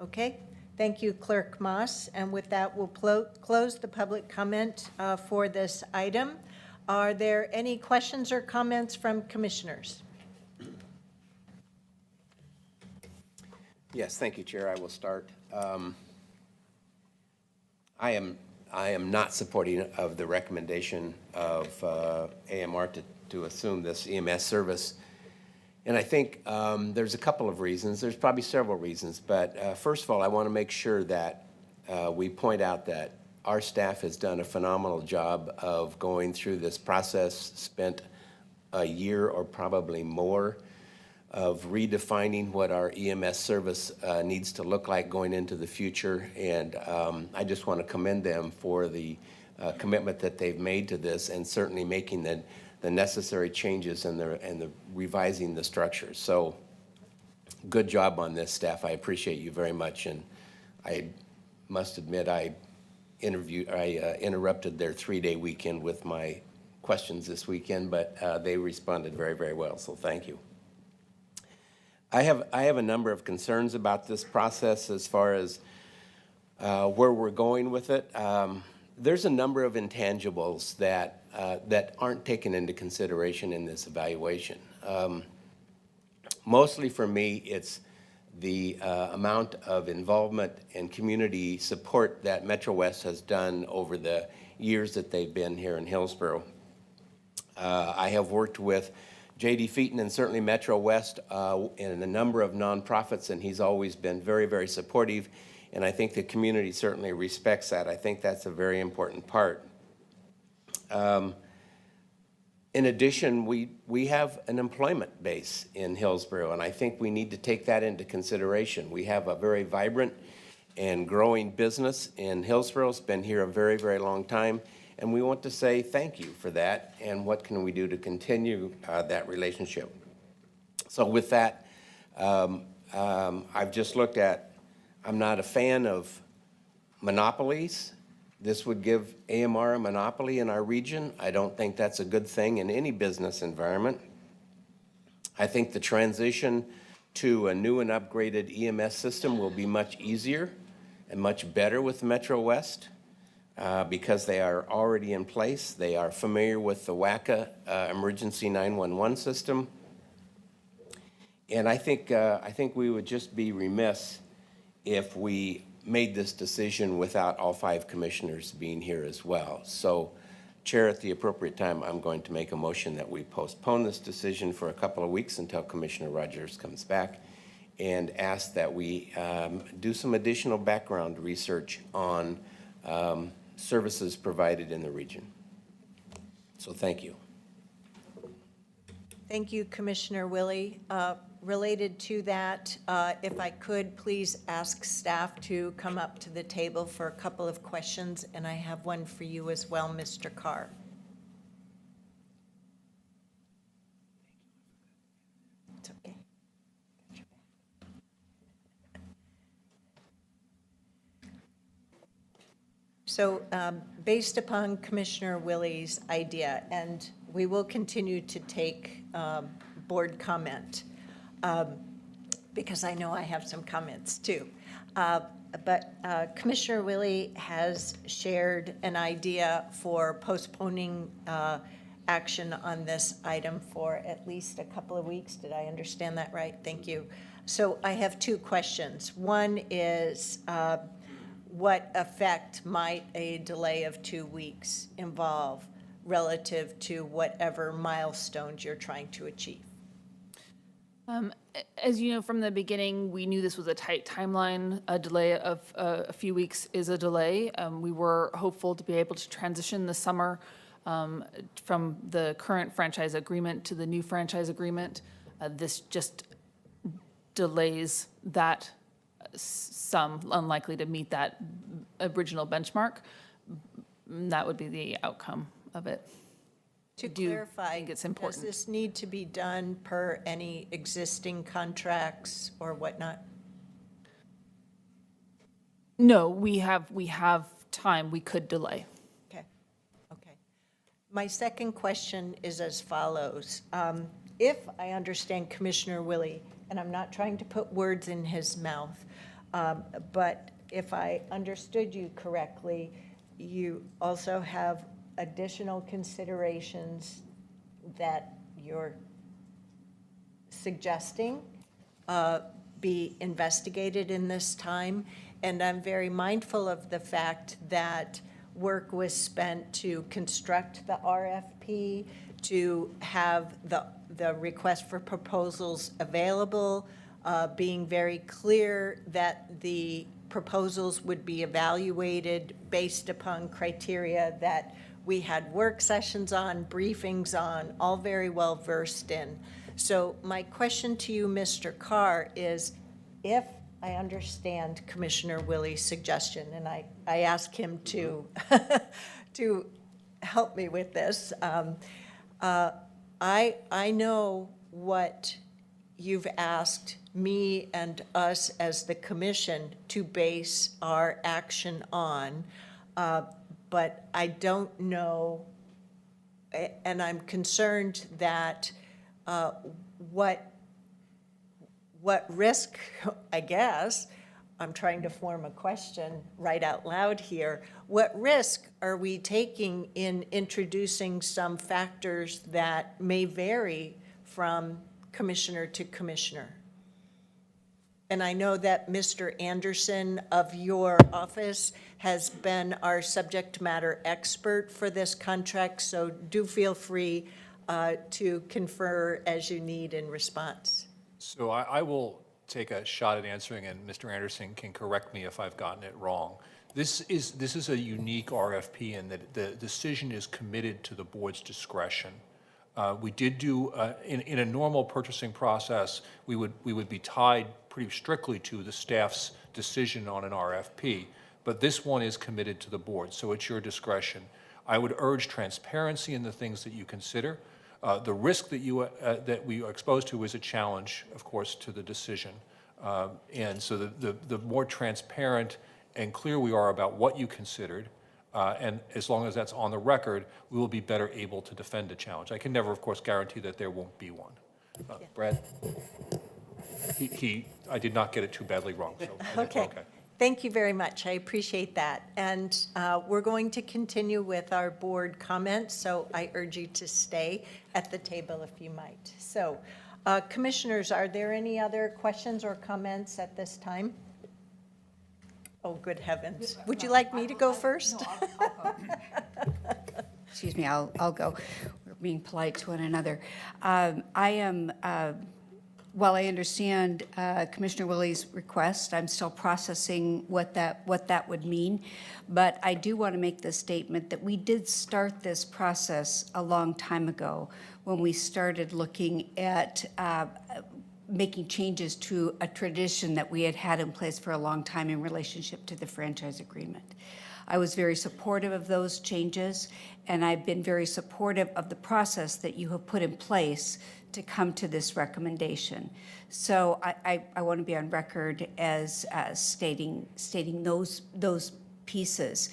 Okay, thank you, Clerk Moss. And with that, we'll close the public comment for this item. Are there any questions or comments from commissioners? Yes, thank you, Chair. I will start. I am not supporting of the recommendation of AMR to assume this EMS service. And I think there's a couple of reasons. There's probably several reasons. But first of all, I want to make sure that we point out that our staff has done a phenomenal job of going through this process, spent a year or probably more of redefining what our EMS service needs to look like going into the future. And I just want to commend them for the commitment that they've made to this, and certainly making the necessary changes and the revising the structures. So good job on this, staff. I appreciate you very much. And I must admit, I interrupted their 3-day weekend with my questions this weekend, but they responded very, very well. So thank you. I have a number of concerns about this process as far as where we're going with it. There's a number of intangibles that aren't taken into consideration in this evaluation. Mostly for me, it's the amount of involvement and community support that Metro West has done over the years that they've been here in Hillsborough. I have worked with J.D. Featon and certainly Metro West in a number of nonprofits, and he's always been very, very supportive, and I think the community certainly respects that. I think that's a very important part. In addition, we have an employment base in Hillsborough, and I think we need to take that into consideration. We have a very vibrant and growing business in Hillsborough. It's been here a very, very long time, and we want to say thank you for that, and what can we do to continue that relationship. So with that, I've just looked at, I'm not a fan of monopolies. This would give AMR a monopoly in our region. I don't think that's a good thing in any business environment. I think the transition to a new and upgraded EMS system will be much easier and much better with Metro West because they are already in place. They are familiar with the WACA emergency 911 system. And I think we would just be remiss if we made this decision without all 5 commissioners being here as well. So, Chair, at the appropriate time, I'm going to make a motion that we postpone this decision for a couple of weeks until Commissioner Rogers comes back, and ask that we do some additional background research on services provided in the region. So thank you. Thank you, Commissioner Willie. Related to that, if I could, please ask staff to come up to the table for a couple of questions, and I have one for you as well, Mr. Carr. It's okay. So based upon Commissioner Willie's idea, and we will continue to take board comment, because I know I have some comments too. But Commissioner Willie has shared an idea for postponing action on this item for at least a couple of weeks. Did I understand that right? Thank you. So I have 2 questions. One is, what effect might a delay of 2 weeks involve relative to whatever milestones you're trying to achieve? As you know, from the beginning, we knew this was a tight timeline. A delay of a few weeks is a delay. We were hopeful to be able to transition this summer from the current franchise agreement to the new franchise agreement. This just delays that some, unlikely to meet that original benchmark. That would be the outcome of it. To clarify, it's important. does this need to be done per any existing contracts or whatnot? No, we have time. We could delay. Okay. My second question is as follows. If I understand Commissioner Willie, and I'm not trying to put words in his mouth, but if I understood you correctly, you also have additional considerations that you're suggesting be investigated in this time. And I'm very mindful of the fact that work was spent to construct the RFP, to have the request for proposals available, being very clear that the proposals would be evaluated based upon criteria that we had work sessions on, briefings on, all very well versed in. So my question to you, Mr. Carr, is if I understand Commissioner Willie's suggestion, and I ask him to, to help me with this, I know what you've asked me and us as the commission to base our action on, but I don't know, and I'm concerned that what risk, I guess, I'm trying to form a question right out loud here, what risk are we taking in introducing some factors that may vary from commissioner to commissioner? And I know that Mr. Anderson of your office has been our subject matter expert for this contract, so do feel free to confer as you need in response. So I will take a shot at answering, and Mr. Anderson can correct me if I've gotten it wrong. This is a unique RFP in that the decision is committed to the board's discretion. We did do, in a normal purchasing process, we would be tied pretty strictly to the staff's decision on an RFP, but this one is committed to the board, so it's your discretion. I would urge transparency in the things that you consider. The risk that we are exposed to is a challenge, of course, to the decision. And so the more transparent and clear we are about what you considered, and as long as that's on the record, we will be better able to defend a challenge. I can never, of course, guarantee that there won't be one. Brad? I did not get it too badly wrong. So Okay. Thank you very much. I appreciate that. And we're going to continue with our board comments, so I urge you to stay at the table if you might. So, commissioners, are there any other questions or comments at this time? Oh, good heavens. Would you like me to go first? No, I'll go. Excuse me, I'll go. We're being polite to one another. While I understand Commissioner Willie's request, I'm still processing what that would mean. But I do want to make the statement that we did start this process a long time ago when we started looking at making changes to a tradition that we had had in place for a long time in relationship to the franchise agreement. I was very supportive of those changes, and I've been very supportive of the process that you have put in place to come to this recommendation. So I want to be on record as stating those pieces.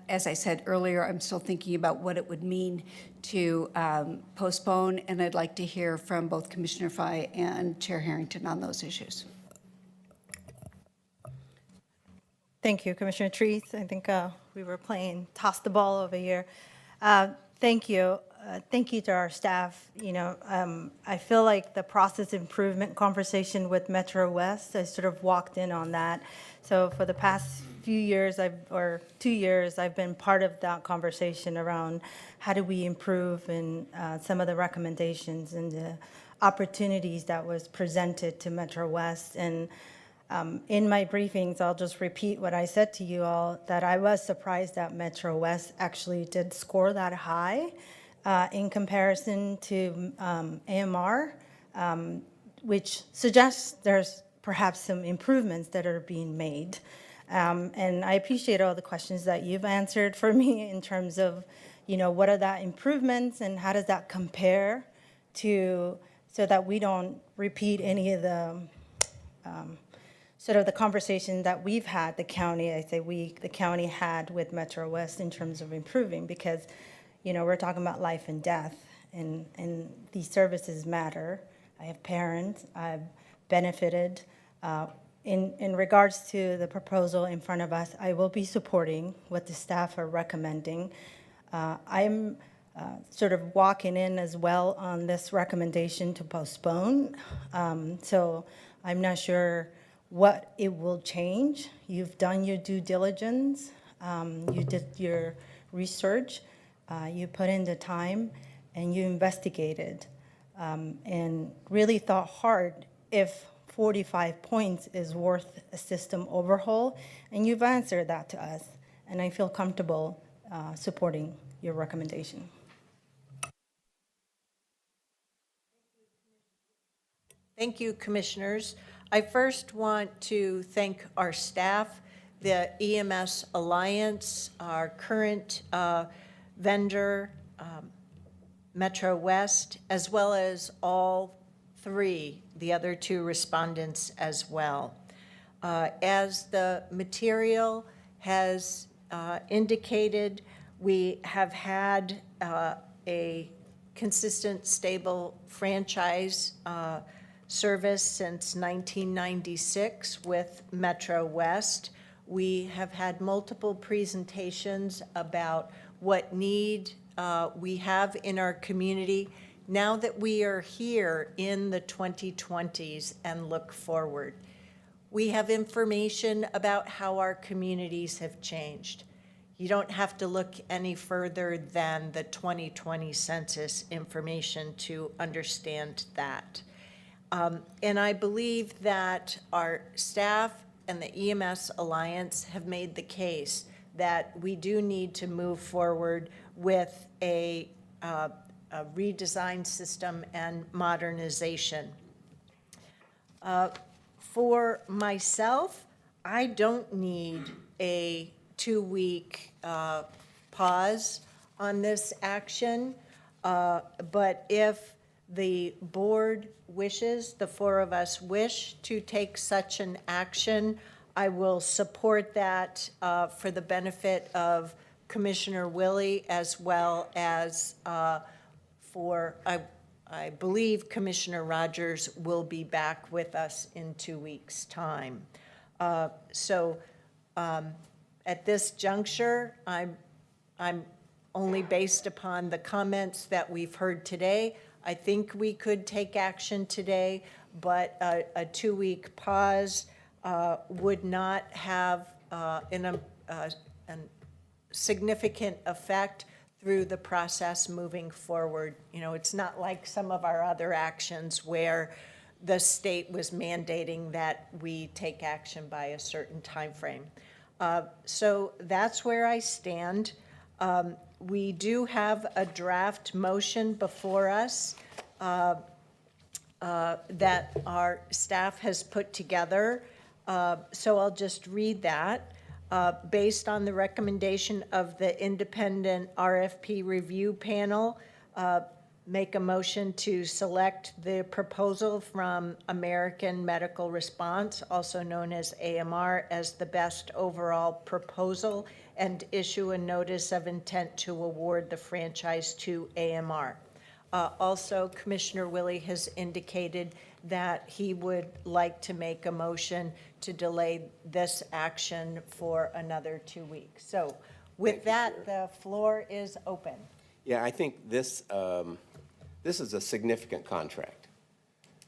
As I said earlier, I'm still thinking about what it would mean to postpone, and I'd like to hear from both Commissioner Fye and Chair Harrington on those issues. Thank you, Commissioner Treese. I think we were playing toss the ball over here. Thank you. Thank you to our staff. I feel like the process improvement conversation with Metro West, I sort of walked in on that. So for the past few years, 2 years, I've been part of that conversation around how do we improve and some of the recommendations and the opportunities that was presented to Metro West. And in my briefings, I'll just repeat what I said to you all, that I was surprised that Metro West actually did score that high in comparison to AMR, which suggests there's perhaps some improvements that are being made. And I appreciate all the questions that you've answered for me in terms of, what are that improvements and how does that compare to, so that we don't repeat any of the sort of the conversation that we've had, the county, I say we, the county had with Metro West in terms of improving, because we're talking about life and death, and these services matter. I have parents, I've benefited. In regards to the proposal in front of us, I will be supporting what the staff are recommending. I'm sort of walking in as well on this recommendation to postpone. So I'm not sure what it will change. You've done your due diligence. You did your research. You put in the time, and you investigated and really thought hard if 45 points is worth a system overhaul, and you've answered that to us, and I feel comfortable supporting your recommendation. Thank you, Commissioners. I first want to thank our staff, the EMS Alliance, our current vendor, Metro West, as well as all the other two respondents as well. As the material has indicated, we have had a consistent, stable franchise service since 1996 with Metro West. We have had multiple presentations about what need we have in our community now that we are here in the 2020s and look forward. We have information about how our communities have changed. You don't have to look any further than the 2020 census information to understand that. And I believe that our staff and the EMS Alliance have made the case that we do need to move forward with a redesigned system and modernization. For myself, I don't need a 2-week pause on this action, but if the board wishes, the 4 of us wish to take such an action, I will support that for the benefit of Commissioner Willie, as well as I believe Commissioner Rogers will be back with us in 2 weeks' time. So at this juncture, I'm only based upon the comments that we've heard today. I think we could take action today, but a 2-week pause would not have a significant effect through the process moving forward. You know, it's not like some of our other actions where the state was mandating that we take action by a certain time frame. So that's where I stand. We do have a draft motion before us that our staff has put together. So I'll just read that. Based on the recommendation of the independent RFP review panel, make a motion to select the proposal from American Medical Response, also known as AMR, as the best overall proposal and issue a notice of intent to award the franchise to AMR. Also, Commissioner Willie has indicated that he would like to make a motion to delay this action for another 2 weeks. So with that, the floor is open. Yeah, I think this is a significant contract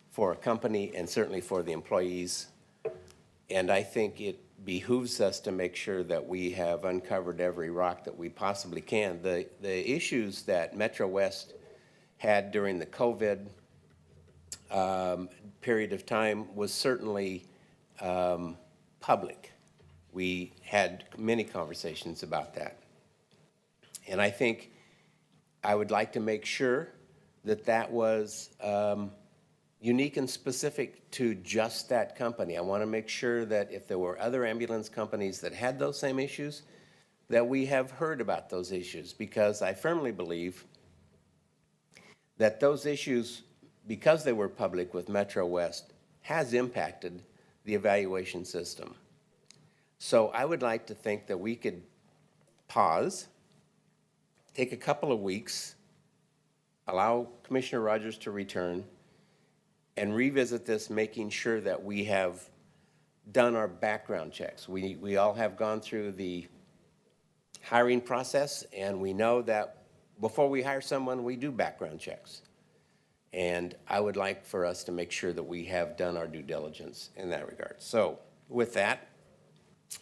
for a company and certainly for the employees. And I think it behooves us to make sure that we have uncovered every rock that we possibly can. The issues that Metro West had during the COVID period of time was certainly public. We had many conversations about that. And I think I would like to make sure that that was unique and specific to just that company. I want to make sure that if there were other ambulance companies that had those same issues, that we have heard about those issues, because I firmly believe that those issues, because they were public with Metro West, has impacted the evaluation system. So I would like to think that we could pause take a couple of weeks, allow Commissioner Rogers to return, and revisit this, making sure that we have done our background checks. We all have gone through the hiring process, and we know that before we hire someone, we do background checks. And I would like for us to make sure that we have done our due diligence in that regard. So with that,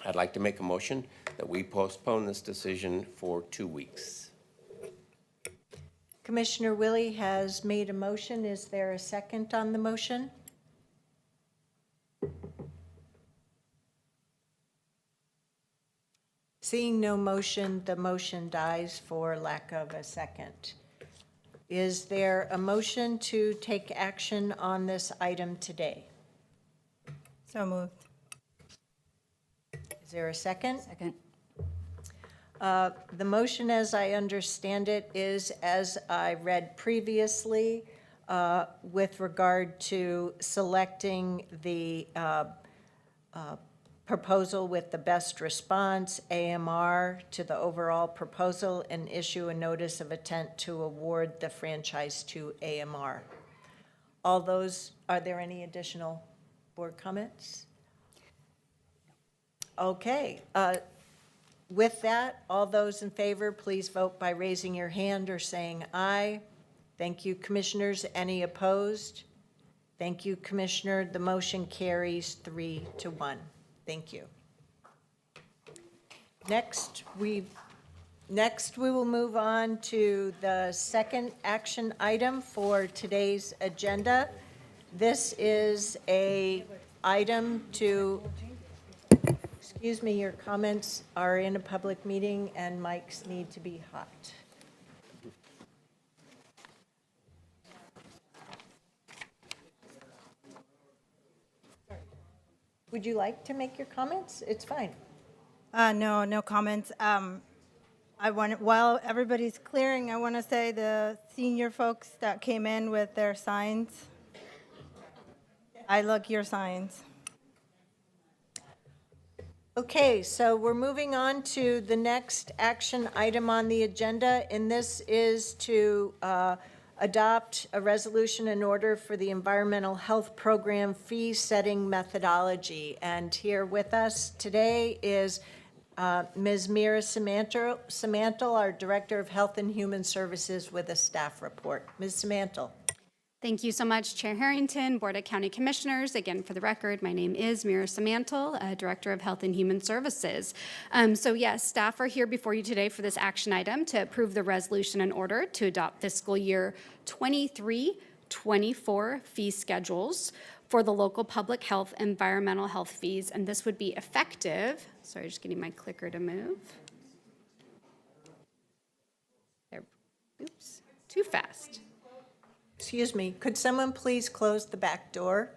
I'd like to make a motion that we postpone this decision for 2 weeks. Commissioner Willie has made a motion. Is there a second on the motion? Seeing no motion, the motion dies for lack of a second. Is there a motion to take action on this item today? So moved. Is there a second? Second. The motion, as I understand it, is as I read previously, with regard to selecting the proposal with the best response, AMR, to the overall proposal and issue a notice of intent to award the franchise to AMR. All those, are there any additional board comments? Okay. With that, all those in favor, please vote by raising your hand or saying aye. Thank you, commissioners. Any opposed? Thank you, Commissioner. The motion carries 3-1. Thank you. Next, we will move on to the second action item for today's agenda. This is a item to, excuse me, your comments are in a public meeting and mics need to be hot. Would you like to make your comments? It's fine. No comments. While everybody's clearing, I want to say the senior folks that came in with their signs, I like your signs. Okay, so we're moving on to the next action item on the agenda, and this is to adopt a resolution in order for the environmental health program fee setting methodology. And here with us today is Ms. Mira Samantel, our Director of Health and Human Services, with a staff report. Ms. Samantel. Thank you so much, Chair Harrington, Board of County Commissioners. Again, for the record, my name is Mira Samantel, Director of Health and Human Services. So yes, staff are here before you today for this action item to approve the resolution in order to adopt fiscal year 23-24 fee schedules for the local public health environmental health fees. And this would be effective, sorry, just getting my clicker to move. There, oops, too fast. Excuse me, could someone please close the back door?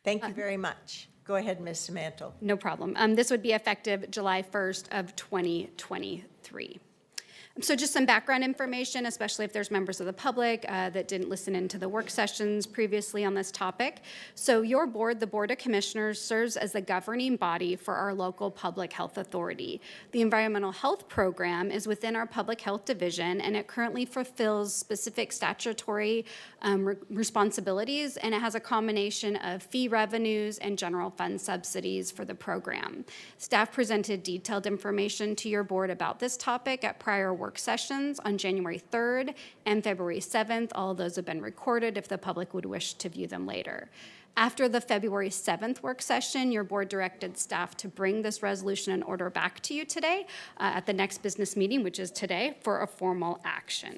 Thank you very much. Go ahead, Ms. Samantel. No problem. This would be effective July 1st of 2023. So just some background information, especially if there's members of the public that didn't listen into the work sessions previously on this topic. So your board, the Board of Commissioners, serves as the governing body for our local public health authority. The environmental health program is within our public health division, and it currently fulfills specific statutory responsibilities, and it has a combination of fee revenues and general fund subsidies for the program. Staff presented detailed information to your board about this topic at prior work sessions on January 3rd and February 7th. All of those have been recorded if the public would wish to view them later. After the February 7th work session, your board directed staff to bring this resolution in order back to you today at the next business meeting, which is today, for a formal action.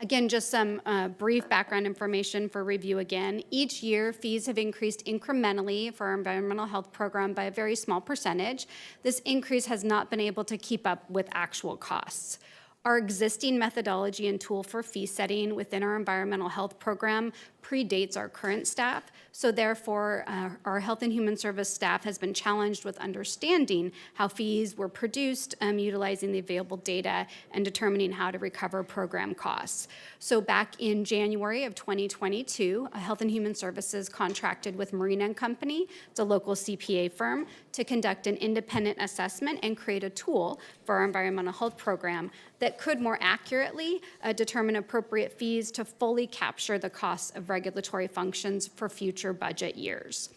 Again, just some brief background information for review again. Each year, fees have increased incrementally for our environmental health program by a very small percentage. This increase has not been able to keep up with actual costs. Our existing methodology and tool for fee setting within our environmental health program predates our current staff, so therefore our Health and Human Service staff has been challenged with understanding how fees were produced, utilizing the available data, and determining how to recover program costs. So back in January of 2022, Health and Human Services contracted with Marina & Company, it's a local CPA firm, to conduct an independent assessment and create a tool for our environmental health program that could more accurately determine appropriate fees to fully capture the costs of regulatory functions for future budget years.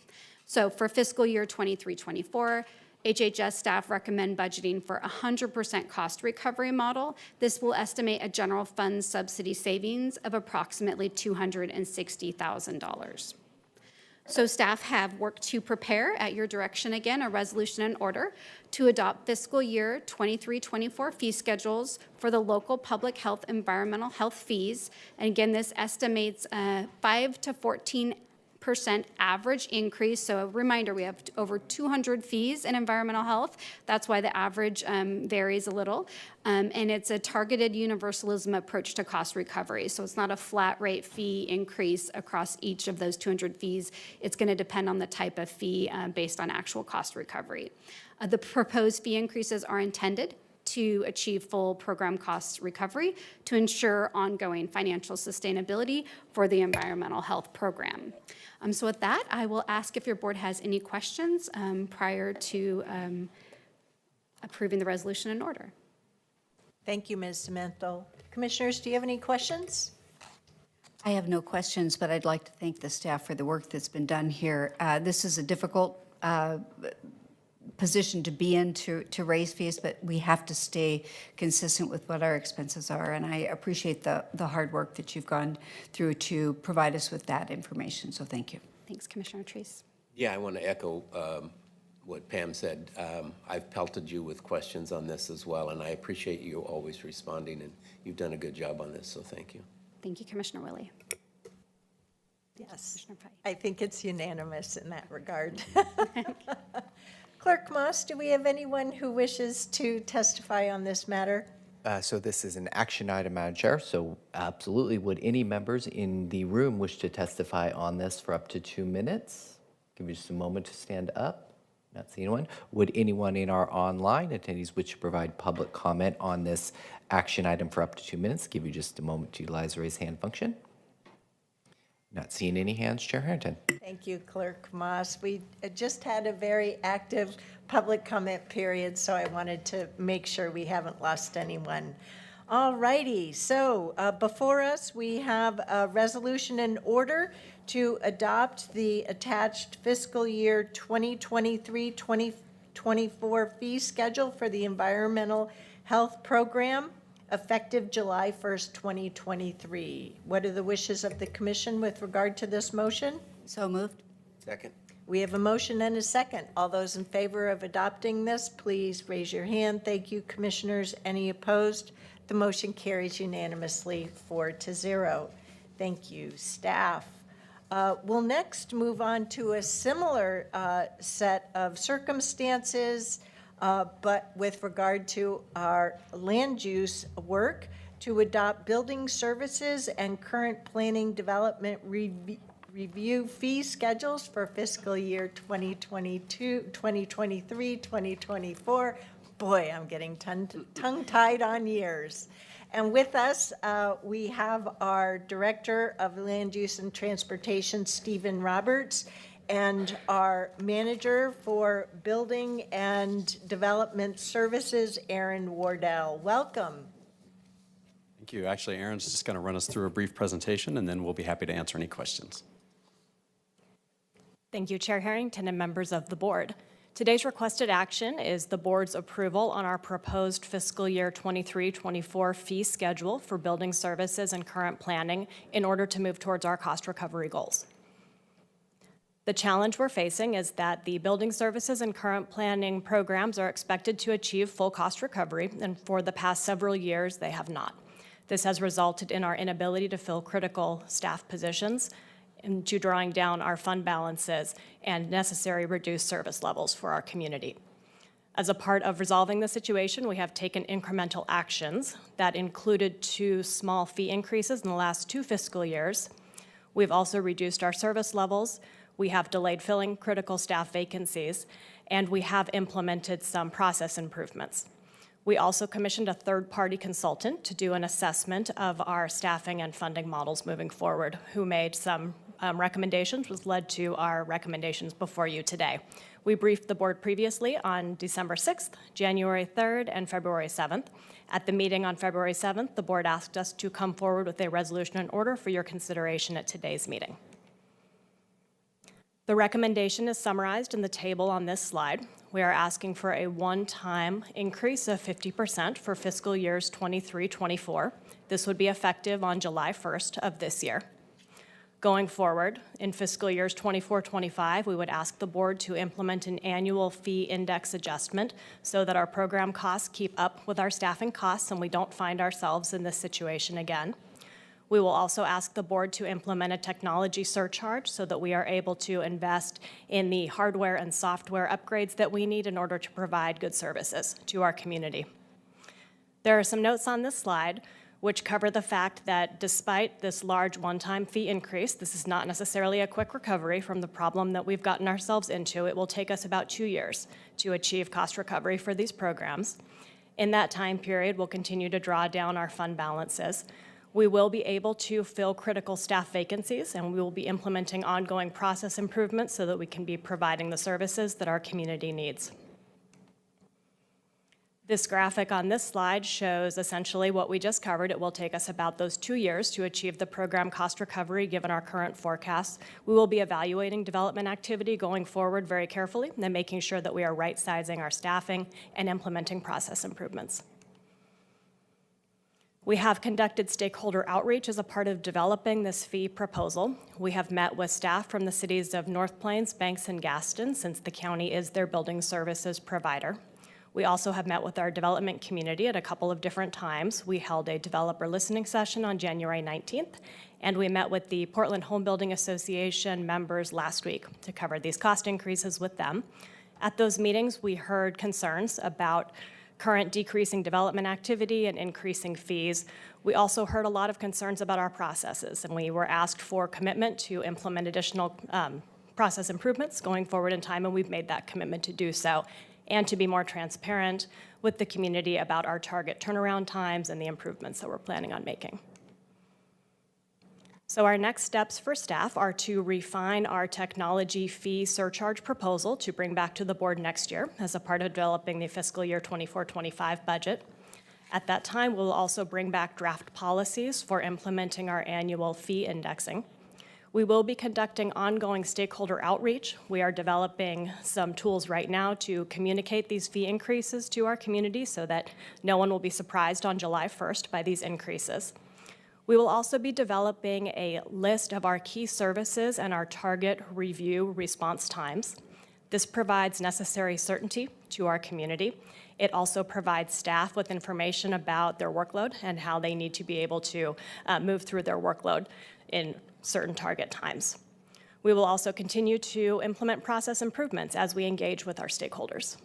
So for fiscal year 23-24, HHS staff recommend budgeting for a 100% cost recovery model. This will estimate a general fund subsidy savings of approximately $260,000. So staff have worked to prepare, at your direction again, a resolution and order to adopt fiscal year 23-24 fee schedules for the local public health environmental health fees. And again, this estimates 5 to 14% average increase. So a reminder, we have over 200 fees in environmental health. That's why the average varies a little. And it's a targeted universalism approach to cost recovery. So it's not a flat rate fee increase across each of those 200 fees. It's going to depend on the type of fee based on actual cost recovery. The proposed fee increases are intended to achieve full program cost recovery to ensure ongoing financial sustainability for the environmental health program. So with that, I will ask if your board has any questions prior to approving the resolution in order. Thank you, Ms. Cemental. Commissioners, do you have any questions? I have no questions, but I'd like to thank the staff for the work that's been done here. This is a difficult position to be in to raise fees, but we have to stay consistent with what our expenses are. And I appreciate the hard work that you've gone through to provide us with that information. So thank you. Thanks, Commissioner Treese. Yeah, I want to echo what Pam said. I've pelted you with questions on this as well, and I appreciate you always responding, and you've done a good job on this, so thank you. Thank you, Commissioner Willie. Yes, Commissioner Pike. I think it's unanimous in that regard. Clerk Moss, do we have anyone who wishes to testify on this matter? So this is an action item, Madam Chair, so absolutely, would any members in the room wish to testify on this for up to 2 minutes? Give you just a moment to stand up. Not seeing one. Would anyone in our online attendees wish to provide public comment on this action item for up to 2 minutes? Give you just a moment to utilize the raise hand function. Not seeing any hands, Chair Harrington. Thank you, Clerk Moss. We just had a very active public comment period, so I wanted to make sure we haven't lost anyone. All righty, so before us, we have a resolution in order to adopt the attached fiscal year 2023-2024 fee schedule for the Environmental Health Program, effective July 1st, 2023. What are the wishes of the commission with regard to this motion? So moved. Second. We have a motion and a second. All those in favor of adopting this, please raise your hand. Thank you, commissioners. Any opposed? The motion carries unanimously 4-0. Thank you, staff. We'll next move on to a similar set of circumstances, but with regard to our land use work, to adopt building services and current planning development review fee schedules for fiscal year 2022, 2023, 2024. Boy, I'm getting tongue-tied on years. And with us, we have our Director of Land Use and Transportation, Stephen Roberts, and our Manager for Building and Development Services, Aaron Wardell. Welcome. Thank you. Actually, Aaron's just going to run us through a brief presentation, and then we'll be happy to answer any questions. Thank you, Chair Harrington and members of the board. Today's requested action is the board's approval on our proposed fiscal year 23-24 fee schedule for building services and current planning in order to move towards our cost recovery goals. The challenge we're facing is that the building services and current planning programs are expected to achieve full cost recovery, and for the past several years, they have not. This has resulted in our inability to fill critical staff positions, into drawing down our fund balances and necessary reduced service levels for our community. As a part of resolving the situation, we have taken incremental actions that included 2 small fee increases in the last 2 fiscal years. We've also reduced our service levels. We have delayed filling critical staff vacancies, and we have implemented some process improvements. We also commissioned a third-party consultant to do an assessment of our staffing and funding models moving forward, who made some recommendations, which led to our recommendations before you today. We briefed the board previously on December 6th, January 3rd, and February 7th. At the meeting on February 7th, the board asked us to come forward with a resolution and order for your consideration at today's meeting. The recommendation is summarized in the table on this slide. We are asking for a one-time increase of 50% for fiscal years 23-24. This would be effective on July 1st of this year. Going forward, in fiscal years 24-25, we would ask the board to implement an annual fee index adjustment so that our program costs keep up with our staffing costs and we don't find ourselves in this situation again. We will also ask the board to implement a technology surcharge so that we are able to invest in the hardware and software upgrades that we need in order to provide good services to our community. There are some notes on this slide which cover the fact that despite this large one-time fee increase, this is not necessarily a quick recovery from the problem that we've gotten ourselves into. It will take us about 2 years to achieve cost recovery for these programs. In that time period, we'll continue to draw down our fund balances. We will be able to fill critical staff vacancies, and we will be implementing ongoing process improvements so that we can be providing the services that our community needs. This graphic on this slide shows essentially what we just covered. It will take us about those 2 years to achieve the program cost recovery given our current forecasts. We will be evaluating development activity going forward very carefully and making sure that we are right-sizing our staffing and implementing process improvements. We have conducted stakeholder outreach as a part of developing this fee proposal. We have met with staff from the cities of North Plains, Banks, and Gaston, since the county is their building services provider. We also have met with our development community at a couple of different times. We held a developer listening session on January 19th, and we met with the Portland Home Building Association members last week to cover these cost increases with them. At those meetings, we heard concerns about current decreasing development activity and increasing fees. We also heard a lot of concerns about our processes, and we were asked for commitment to implement additional process improvements going forward in time, and we've made that commitment to do so, and to be more transparent with the community about our target turnaround times and the improvements that we're planning on making. So our next steps for staff are to refine our technology fee surcharge proposal to bring back to the board next year as a part of developing the fiscal year 24-25 budget. At that time, we'll also bring back draft policies for implementing our annual fee indexing. We will be conducting ongoing stakeholder outreach. We are developing some tools right now to communicate these fee increases to our community so that no one will be surprised on July 1st by these increases. We will also be developing a list of our key services and our target review response times. This provides necessary certainty to our community. It also provides staff with information about their workload and how they need to be able to move through their workload in certain target times. We will also continue to implement process improvements as we engage with our stakeholders.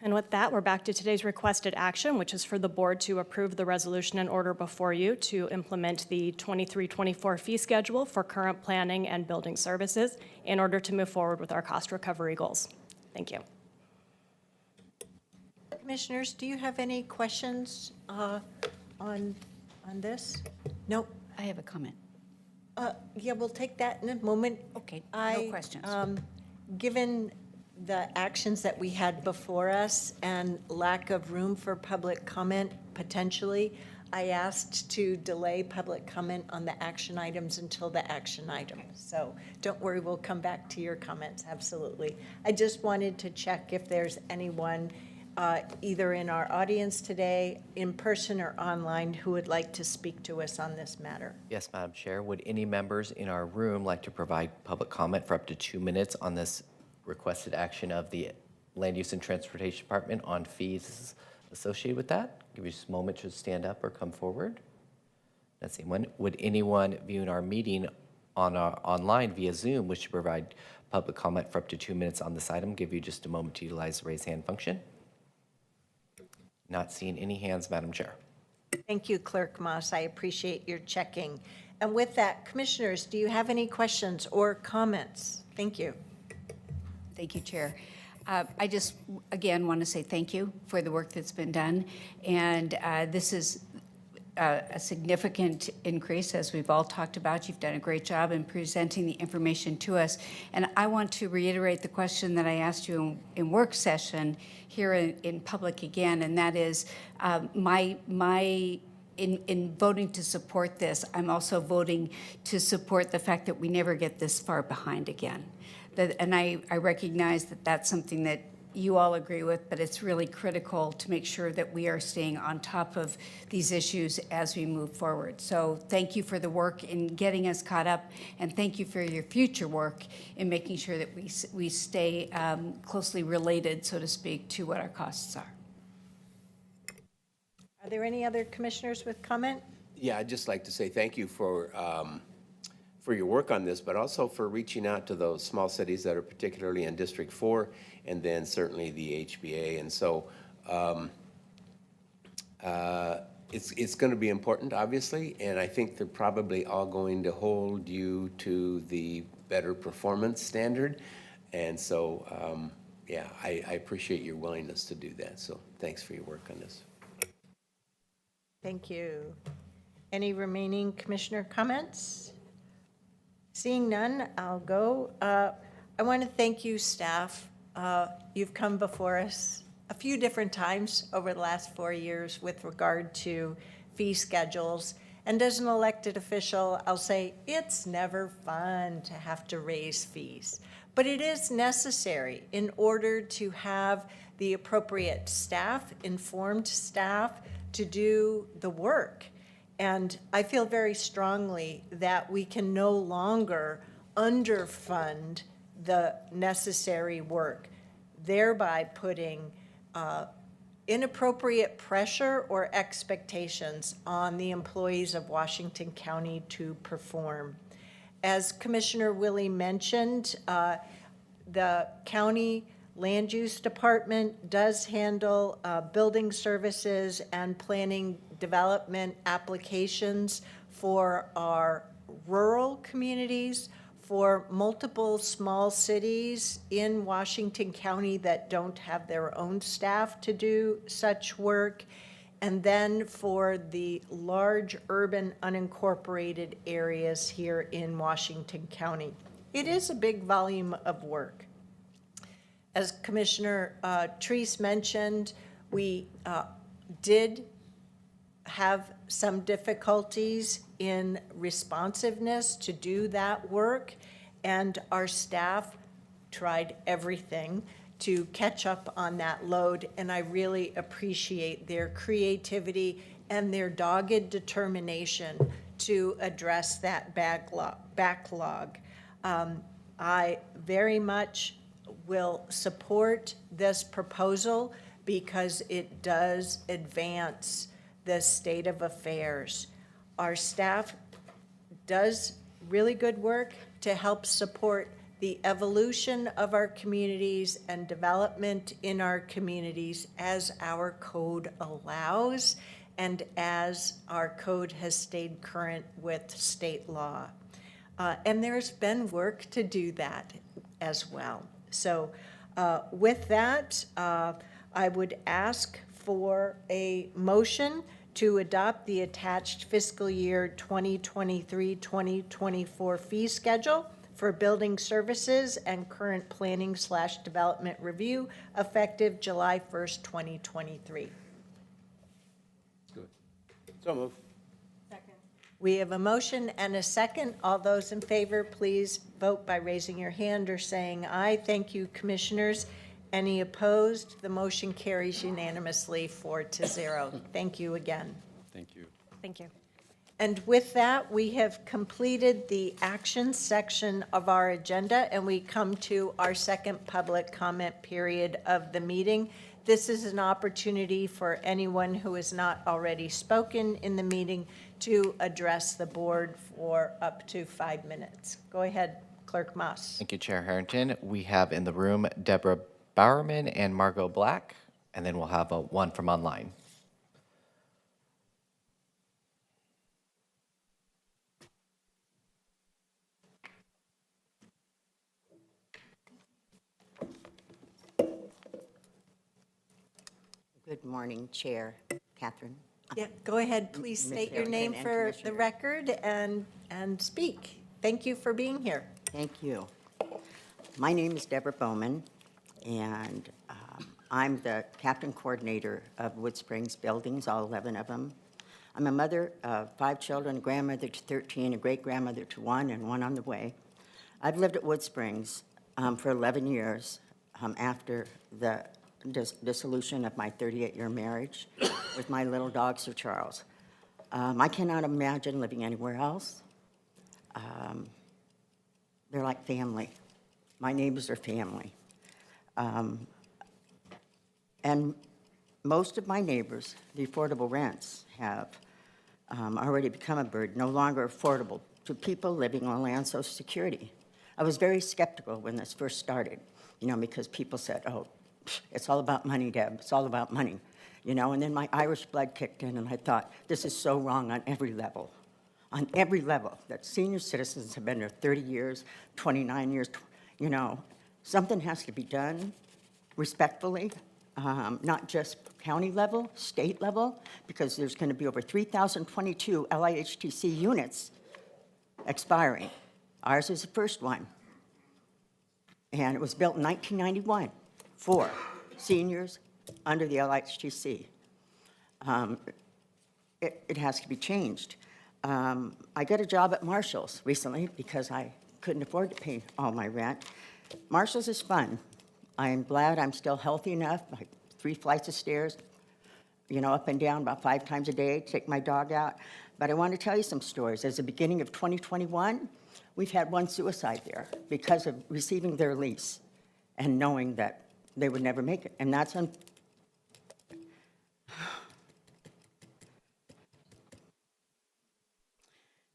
And with that, we're back to today's requested action, which is for the board to approve the resolution and order before you to implement the 23-24 fee schedule for current planning and building services in order to move forward with our cost recovery goals. Thank you. Commissioners, do you have any questions on this? Nope. I have a comment. Yeah, we'll take that in a moment. Okay, no questions. Given the actions that we had before us and lack of room for public comment, potentially, I asked to delay public comment on the action items until the action items. So don't worry, we'll come back to your comments, absolutely. I just wanted to check if there's anyone either in our audience today, in person or online, who would like to speak to us on this matter. Yes, Madam Chair. Would any members in our room like to provide public comment for up to 2 minutes on this requested action of the Land Use and Transportation Department on fees associated with that? Give you just a moment to stand up or come forward. Let's see. Would anyone viewing our meeting on online via Zoom wish to provide public comment for up to 2 minutes on this item. Give you just a moment to utilize the raise hand function. Not seeing any hands, Madam Chair. Thank you, Clerk Moss. I appreciate your checking. And with that, Commissioners, do you have any questions or comments? Thank you. Thank you, Chair. I just, again, want to say thank you for the work that's been done. And this is a significant increase, as we've all talked about. You've done a great job in presenting the information to us. And I want to reiterate the question that I asked you in work session here in public again, and that is in voting to support this, I'm also voting to support the fact that we never get this far behind again. And I recognize that that's something that you all agree with, but it's really critical to make sure that we are staying on top of these issues as we move forward. So thank you for the work in getting us caught up, and thank you for your future work in making sure that we stay closely related, so to speak, to what our costs are. Are there any other commissioners with comment? Yeah, I'd just like to say thank you for your work on this, but also for reaching out to those small cities that are particularly in District 4, and then certainly the HBA. And so it's going to be important, obviously, and I think they're probably all going to hold you to the better performance standard. And so, yeah, I appreciate your willingness to do that. So thanks for your work on this. Thank you. Any remaining commissioner comments? Seeing none, I'll go. I want to thank you, staff. You've come before us a few different times over the last 4 years with regard to fee schedules. And as an elected official, I'll say it's never fun to have to raise fees. But it is necessary in order to have the appropriate staff, informed staff, to do the work. And I feel very strongly that we can no longer underfund the necessary work, thereby putting inappropriate pressure or expectations on the employees of Washington County to perform. As Commissioner Willie mentioned, the county Land Use Department does handle building services and planning development applications for our rural communities, for multiple small cities in Washington County that don't have their own staff to do such work, and then for the large urban unincorporated areas here in Washington County. It is a big volume of work. As Commissioner Treese mentioned, we did have some difficulties in responsiveness to do that work, and our staff tried everything to catch up on that load, and I really appreciate their creativity and their dogged determination to address that backlog. I very much will support this proposal because it does advance the state of affairs. Our staff does really good work to help support the evolution of our communities and development in our communities as our code allows and as our code has stayed current with state law. And there's been work to do that as well. So with that, I would ask for a motion to adopt the attached fiscal year 2023-2024 fee schedule for building services and current planning/development review effective July 1st, 2023. Good. So move. We have a motion and a second. All those in favor, please vote by raising your hand or saying aye. Thank you, commissioners. Any opposed? The motion carries unanimously 4-0. Thank you again. Thank you. Thank you. And with that, we have completed the action section of our agenda, and we come to our second public comment period of the meeting. This is an opportunity for anyone who has not already spoken in the meeting to address the board for up to 5 minutes. Go ahead, Clerk Moss. Thank you, Chair Harrington. We have in the room Deborah Bowerman and Margot Black, and then we'll have one from online. Good morning, Chair Catherine. Yeah, go ahead, please state your name Harrington and for the Commissioner. record and speak. Thank you for being here. Thank you. My name is Deborah Bowman, and I'm the captain coordinator of Wood Springs buildings, all 11 of them. I'm a mother of 5 children, a grandmother to 13, a great-grandmother to 1, and 1 on the way. I've lived at Wood Springs for 11 years after the dissolution of my 38-year marriage with my little dog, Sir Charles. I cannot imagine living anywhere else. They're like family. My neighbors are family. And most of my neighbors, the affordable rents, have already become a burden, no longer affordable to people living on land Social Security. I was very skeptical when this first started, because people said, oh, it's all about money, Deb, it's all about money, and then my Irish blood kicked in, and I thought, this is so wrong on every level, that senior citizens have been there 30 years, 29 years, something has to be done respectfully, not just county level, state level, because there's going to be over 3,022 LIHTC units expiring. Ours is the first one, and it was built in 1991 for seniors under the LIHTC. It has to be changed. I got a job at Marshall's recently because I couldn't afford to pay all my rent. Marshall's is fun. I'm glad I'm still healthy enough, like 3 flights of stairs, up and down about 5 times a day, take my dog out. But I want to tell you some stories. As the beginning of 2021, we've had 1 suicide there because of receiving their lease and knowing that they would never make it. And that's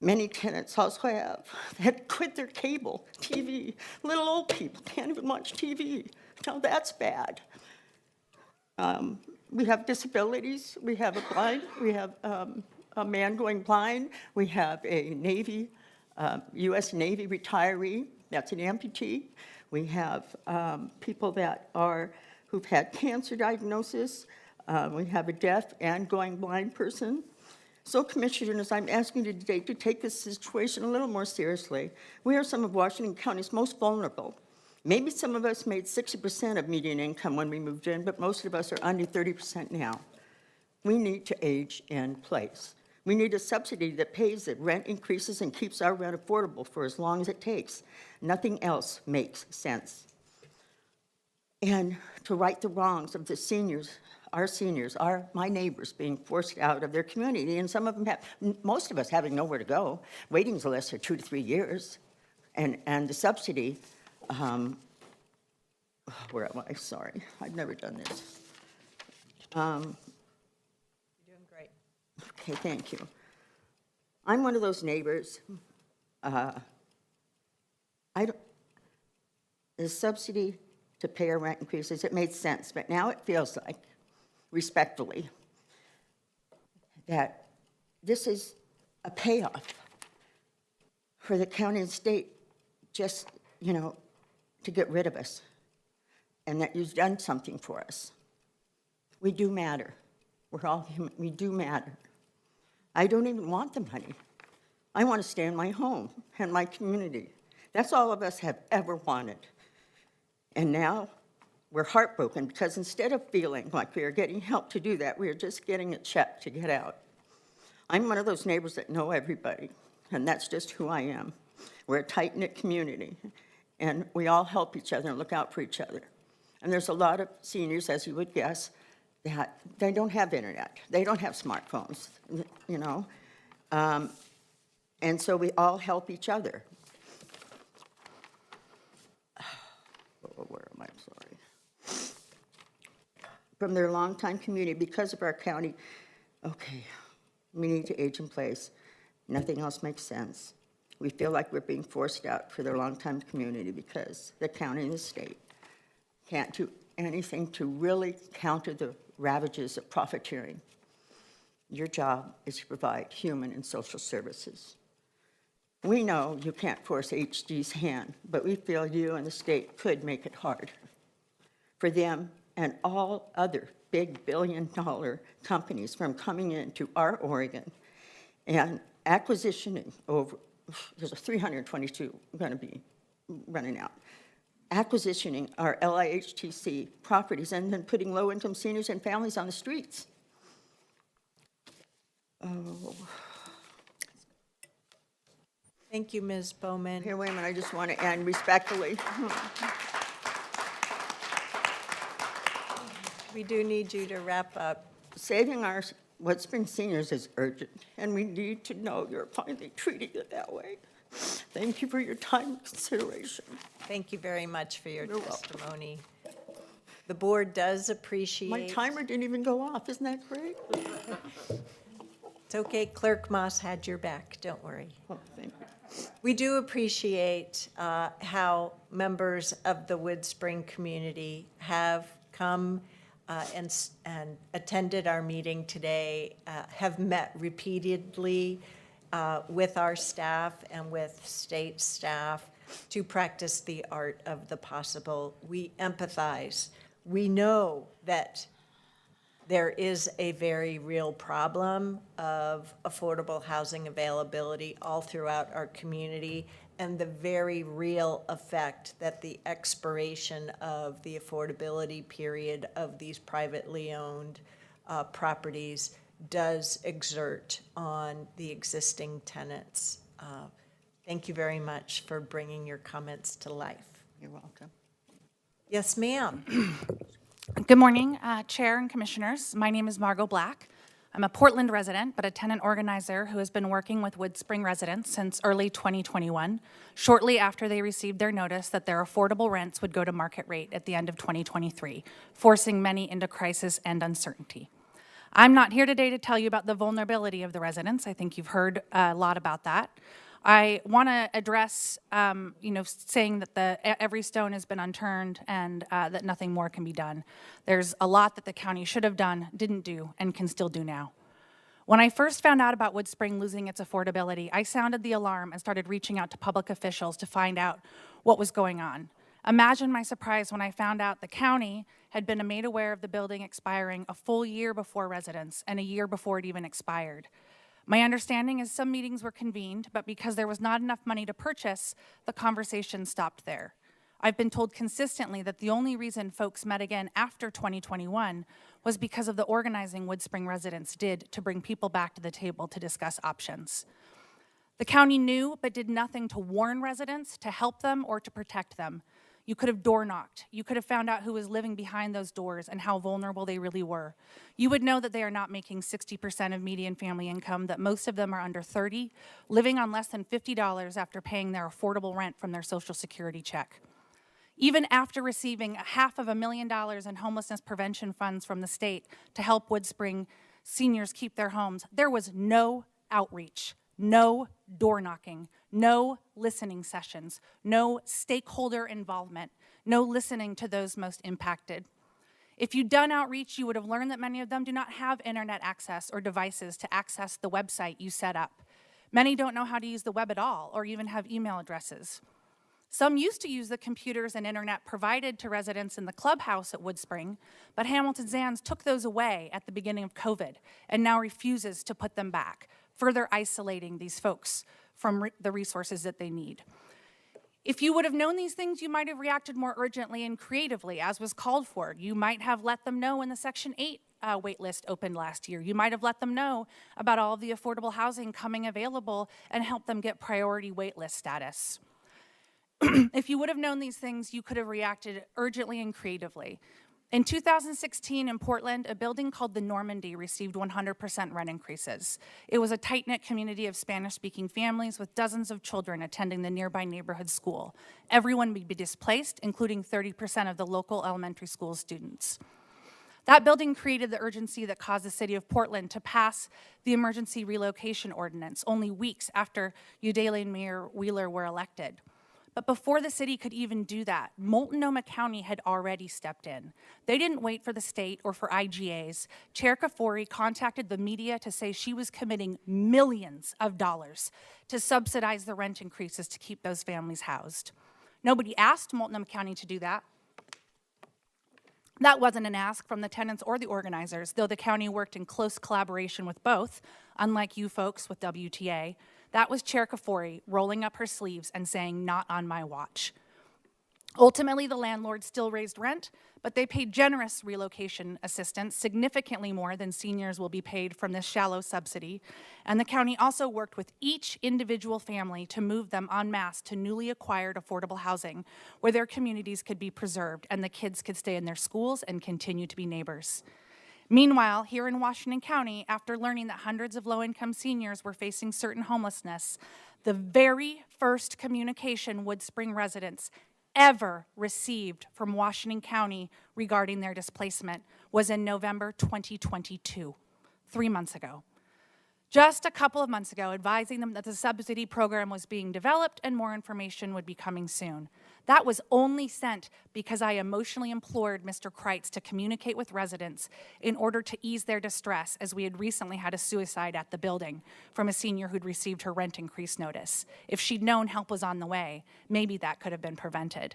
many tenants also have had quit their cable TV. Little old people can't even watch TV. Now that's bad. We have disabilities. We have a blind. We have a man going blind. We have a Navy, U.S. Navy retiree. That's an amputee. We have people who've had cancer diagnosis. We have a deaf and going blind person. So, Commissioners, I'm asking you today to take this situation a little more seriously. We are some of Washington County's most vulnerable. Maybe some of us made 60% of median income when we moved in, but most of us are under 30% now. We need to age in place. We need a subsidy that pays the rent increases and keeps our rent affordable for as long as it takes. Nothing else makes sense. And to right the wrongs of the seniors, my neighbors being forced out of their community, and some of them most of us having nowhere to go. Waiting lists are 2 to 3 years. And the subsidy, where am I? Sorry, I've never done this. You're doing great. Okay, thank you. I'm one of those neighbors. The subsidy to pay our rent increases, it made sense, but now it feels like, respectfully, that this is a payoff for the county and state just, to get rid of us, and that you've done something for us. We do matter. We're all human. We do matter. I don't even want the money. I want to stay in my home and my community. That's all of us have ever wanted. And now we're heartbroken because instead of feeling like we are getting help to do that, we are just getting a check to get out. I'm one of those neighbors that know everybody, and that's just who I am. We're a tight-knit community, and we all help each other and look out for each other. And there's a lot of seniors, as you would guess, that they don't have internet. They don't have smartphones, and so we all help each other. Where am I? Sorry. From their longtime community, because of our county, okay, we need to age in place. Nothing else makes sense. We feel like we're being forced out for their longtime community because the county and the state can't do anything to really counter the ravages of profiteering. Your job is to provide human and social services. We know you can't force HD's hand, but we feel you and the state could make it hard for them and all other big billion-dollar companies from coming into our Oregon and acquisitioning over, there's a 322 going to be running out, acquisitioning our LIHTC properties and then putting low-income seniors and families on the streets. Oh. Thank you, Ms. Bowman. Here, wait a minute, I just want to end respectfully. We do need you to wrap up. Saving our Woodspring seniors is urgent, and we need to know you're finally treating it that way. Thank you for your time and consideration. Thank you very much for your testimony. The board does appreciate. My timer didn't even go off. Isn't that great? It's okay. Clerk Moss had your back. Don't worry. Oh, thank you. We do appreciate how members of the Woodspring community have come and attended our meeting today, have met repeatedly with our staff and with state staff to practice the art of the possible. We empathize. We know that there is a very real problem of affordable housing availability all throughout our community, and the very real effect that the expiration of the affordability period of these privately owned properties does exert on the existing tenants. Thank you very much for bringing your comments to life. You're welcome. Yes, ma'am. Good morning, Chair and Commissioners. My name is Margot Black. I'm a Portland resident, but a tenant organizer who has been working with Woodspring residents since early 2021, shortly after they received their notice that their affordable rents would go to market rate at the end of 2023, forcing many into crisis and uncertainty. I'm not here today to tell you about the vulnerability of the residents. I think you've heard a lot about that. I want to address, saying that every stone has been unturned and that nothing more can be done. There's a lot that the county should have done, didn't do, and can still do now. When I first found out about Woodspring losing its affordability, I sounded the alarm and started reaching out to public officials to find out what was going on. Imagine my surprise when I found out the county had been made aware of the building expiring a full year before residents and a year before it even expired. My understanding is some meetings were convened, but because there was not enough money to purchase, the conversation stopped there. I've been told consistently that the only reason folks met again after 2021 was because of the organizing Woodspring residents did to bring people back to the table to discuss options. The county knew but did nothing to warn residents, to help them, or to protect them. You could have door knocked. You could have found out who was living behind those doors and how vulnerable they really were. You would know that they are not making 60% of median family income, that most of them are under 30, living on less than $50 after paying their affordable rent from their Social Security check. Even after receiving $500,000 in homelessness prevention funds from the state to help Woodspring seniors keep their homes, there was no outreach, no door knocking, no listening sessions, no stakeholder involvement, no listening to those most impacted. If you'd done outreach, you would have learned that many of them do not have internet access or devices to access the website you set up. Many don't know how to use the web at all or even have email addresses. Some used to use the computers and internet provided to residents in the clubhouse at Woodspring, but Hamilton Zands took those away at the beginning of COVID and now refuses to put them back, further isolating these folks from the resources that they need. If you would have known these things, you might have reacted more urgently and creatively, as was called for. You might have let them know when the Section 8 wait list opened last year. You might have let them know about all of the affordable housing coming available and helped them get priority wait list status. If you would have known these things, you could have reacted urgently and creatively. In 2016 in Portland, a building called the Normandy received 100% rent increases. It was a tight-knit community of Spanish-speaking families with dozens of children attending the nearby neighborhood school. Everyone would be displaced, including 30% of the local elementary school students. That building created the urgency that caused the city of Portland to pass the emergency relocation ordinance only weeks after Udaley and Mayor Wheeler were elected. But before the city could even do that, Multnomah County had already stepped in. They didn't wait for the state or for IGAs. Chair Kafoury contacted the media to say she was committing millions of dollars to subsidize the rent increases to keep those families housed. Nobody asked Multnomah County to do that. That wasn't an ask from the tenants or the organizers, though the county worked in close collaboration with both, unlike you folks with WTA. That was Chair Kafoury rolling up her sleeves and saying, not on my watch. Ultimately, the landlord still raised rent, but they paid generous relocation assistance, significantly more than seniors will be paid from this shallow subsidy. And the county also worked with each individual family to move them en masse to newly acquired affordable housing, where their communities could be preserved and the kids could stay in their schools and continue to be neighbors. Meanwhile, here in Washington County, after learning that hundreds of low-income seniors were facing certain homelessness, the very first communication Woodspring residents ever received from Washington County regarding their displacement was in November 2022, 3 months ago. Just a couple of months ago, advising them that the subsidy program was being developed and more information would be coming soon. That was only sent because I emotionally implored Mr. Kreitz to communicate with residents in order to ease their distress, as we had recently had a suicide at the building from a senior who'd received her rent increase notice. If she'd known help was on the way, maybe that could have been prevented.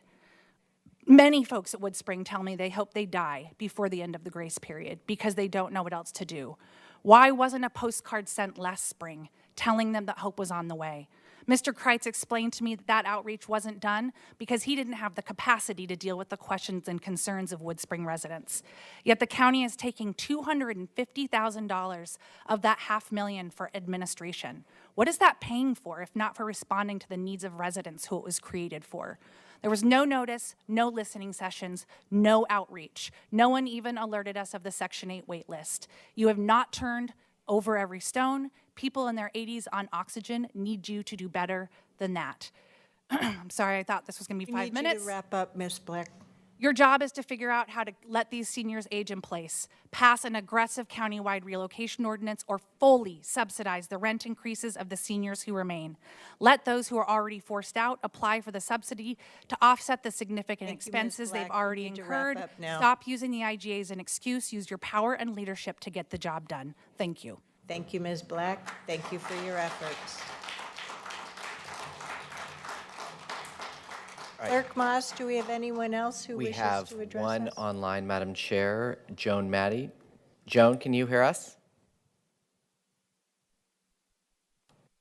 Many folks at Woodspring tell me they hope they die before the end of the grace period because they don't know what else to do. Why wasn't a postcard sent last spring telling them that hope was on the way? Mr. Kreitz explained to me that that outreach wasn't done because he didn't have the capacity to deal with the questions and concerns of Woodspring residents. Yet the county is taking $250,000 of that $500,000 for administration. What is that paying for if not for responding to the needs of residents who it was created for? There was no notice, no listening sessions, no outreach. No one even alerted us of the Section 8 wait list. You have not turned over every stone. People in their 80s on oxygen need you to do better than that. I'm sorry, I thought this was going to be 5 minutes. You to wrap up, Ms. Black. Your job is to figure out how to let these seniors age in place, pass an aggressive countywide relocation ordinance, or fully subsidize the rent increases of the seniors who remain. Let those who are already forced out apply for the subsidy to offset the significant expenses they've already incurred. Stop using the IGA as an excuse. Use your power and leadership to get the job done. Thank you. Thank you, Ms. Black. Thank you for your efforts. Clerk Moss, do we have anyone else who wishes to address us? We have one online, Madam Chair, Joan Maddie. Joan, can you hear us?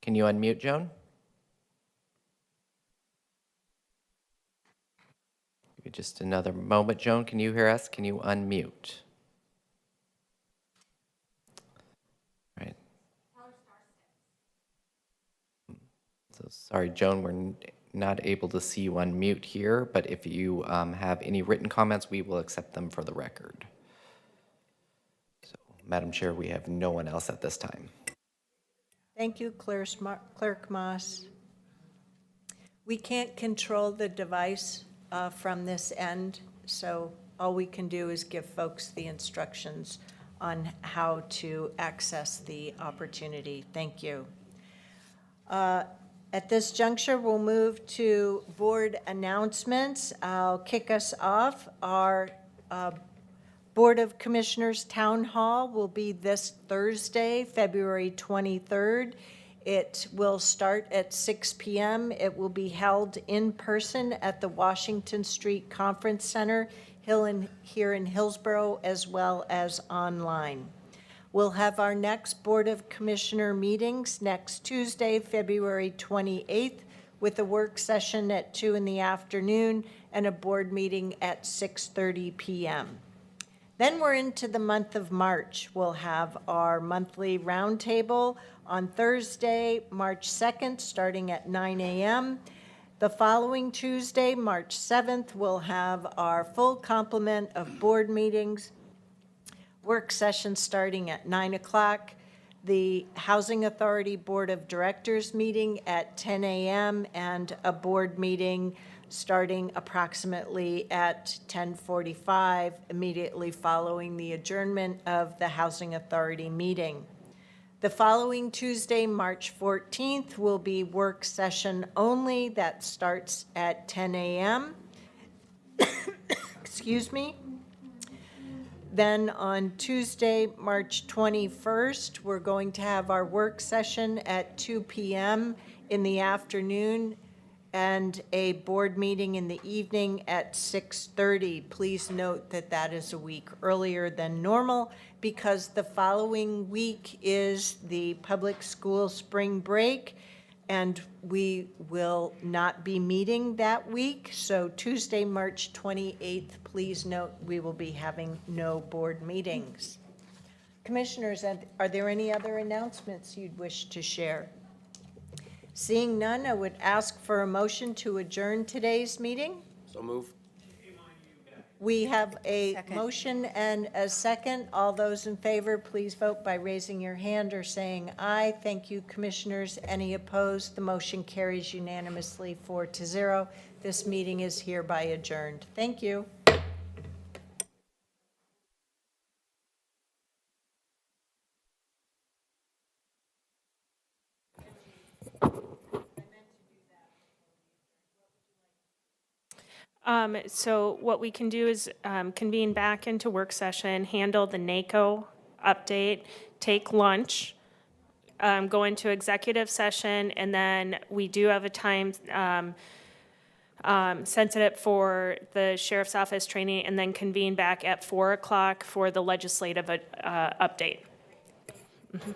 Can you unmute, Joan? Give me just another moment. Joan, can you hear us? Can you unmute? Right. So sorry, Joan, we're not able to see you unmute here, but if you have any written comments, we will accept them for the record. So, Madam Chair, we have no one else at this time. Thank you, Clerk Moss. We can't control the device from this end, so all we can do is give folks the instructions on how to access the opportunity. Thank you. At this juncture, we'll move to board announcements. I'll kick us off. Our Board of Commissioners Town Hall will be this Thursday, February 23rd. It will start at 6 p.m. It will be held in person at the Washington Street Conference Center here in Hillsborough, as well as online. We'll have our next Board of Commissioner meetings next Tuesday, February 28th, with a work session at 2 in the afternoon and a board meeting at 6:30 p.m. Then we're into the month of March. We'll have our monthly roundtable on Thursday, March 2nd, starting at 9 a.m. The following Tuesday, March 7th, we'll have our full complement of board meetings, work session starting at 9 o'clock, the Housing Authority Board of Directors meeting at 10 a.m., and a board meeting starting approximately at 10:45, immediately following the adjournment of the Housing Authority meeting. The following Tuesday, March 14th, will be work session only. That starts at 10 a.m. Excuse me. Then on Tuesday, March 21st, we're going to have our work session at 2 p.m. in the afternoon and a board meeting in the evening at 6:30. Please note that that is a week earlier than normal because the following week is the public school spring break, and we will not be meeting that week. So Tuesday, March 28th, please note we will be having no board meetings. Commissioners, are there any other announcements you'd wish to share? Seeing none, I would ask for a motion to adjourn today's meeting. So move. We have a motion and a second. All those in favor, please vote by raising your hand or saying aye. Thank you, Commissioners. Any opposed? The motion carries unanimously 4-0. This meeting is hereby adjourned. Thank you. So what we can do is convene back into work session, handle the NACO update, take lunch, go into executive session, and then we do have a time sensitive for the sheriff's office training, and then convene back at 4 o'clock for the legislative update. Mm-hmm.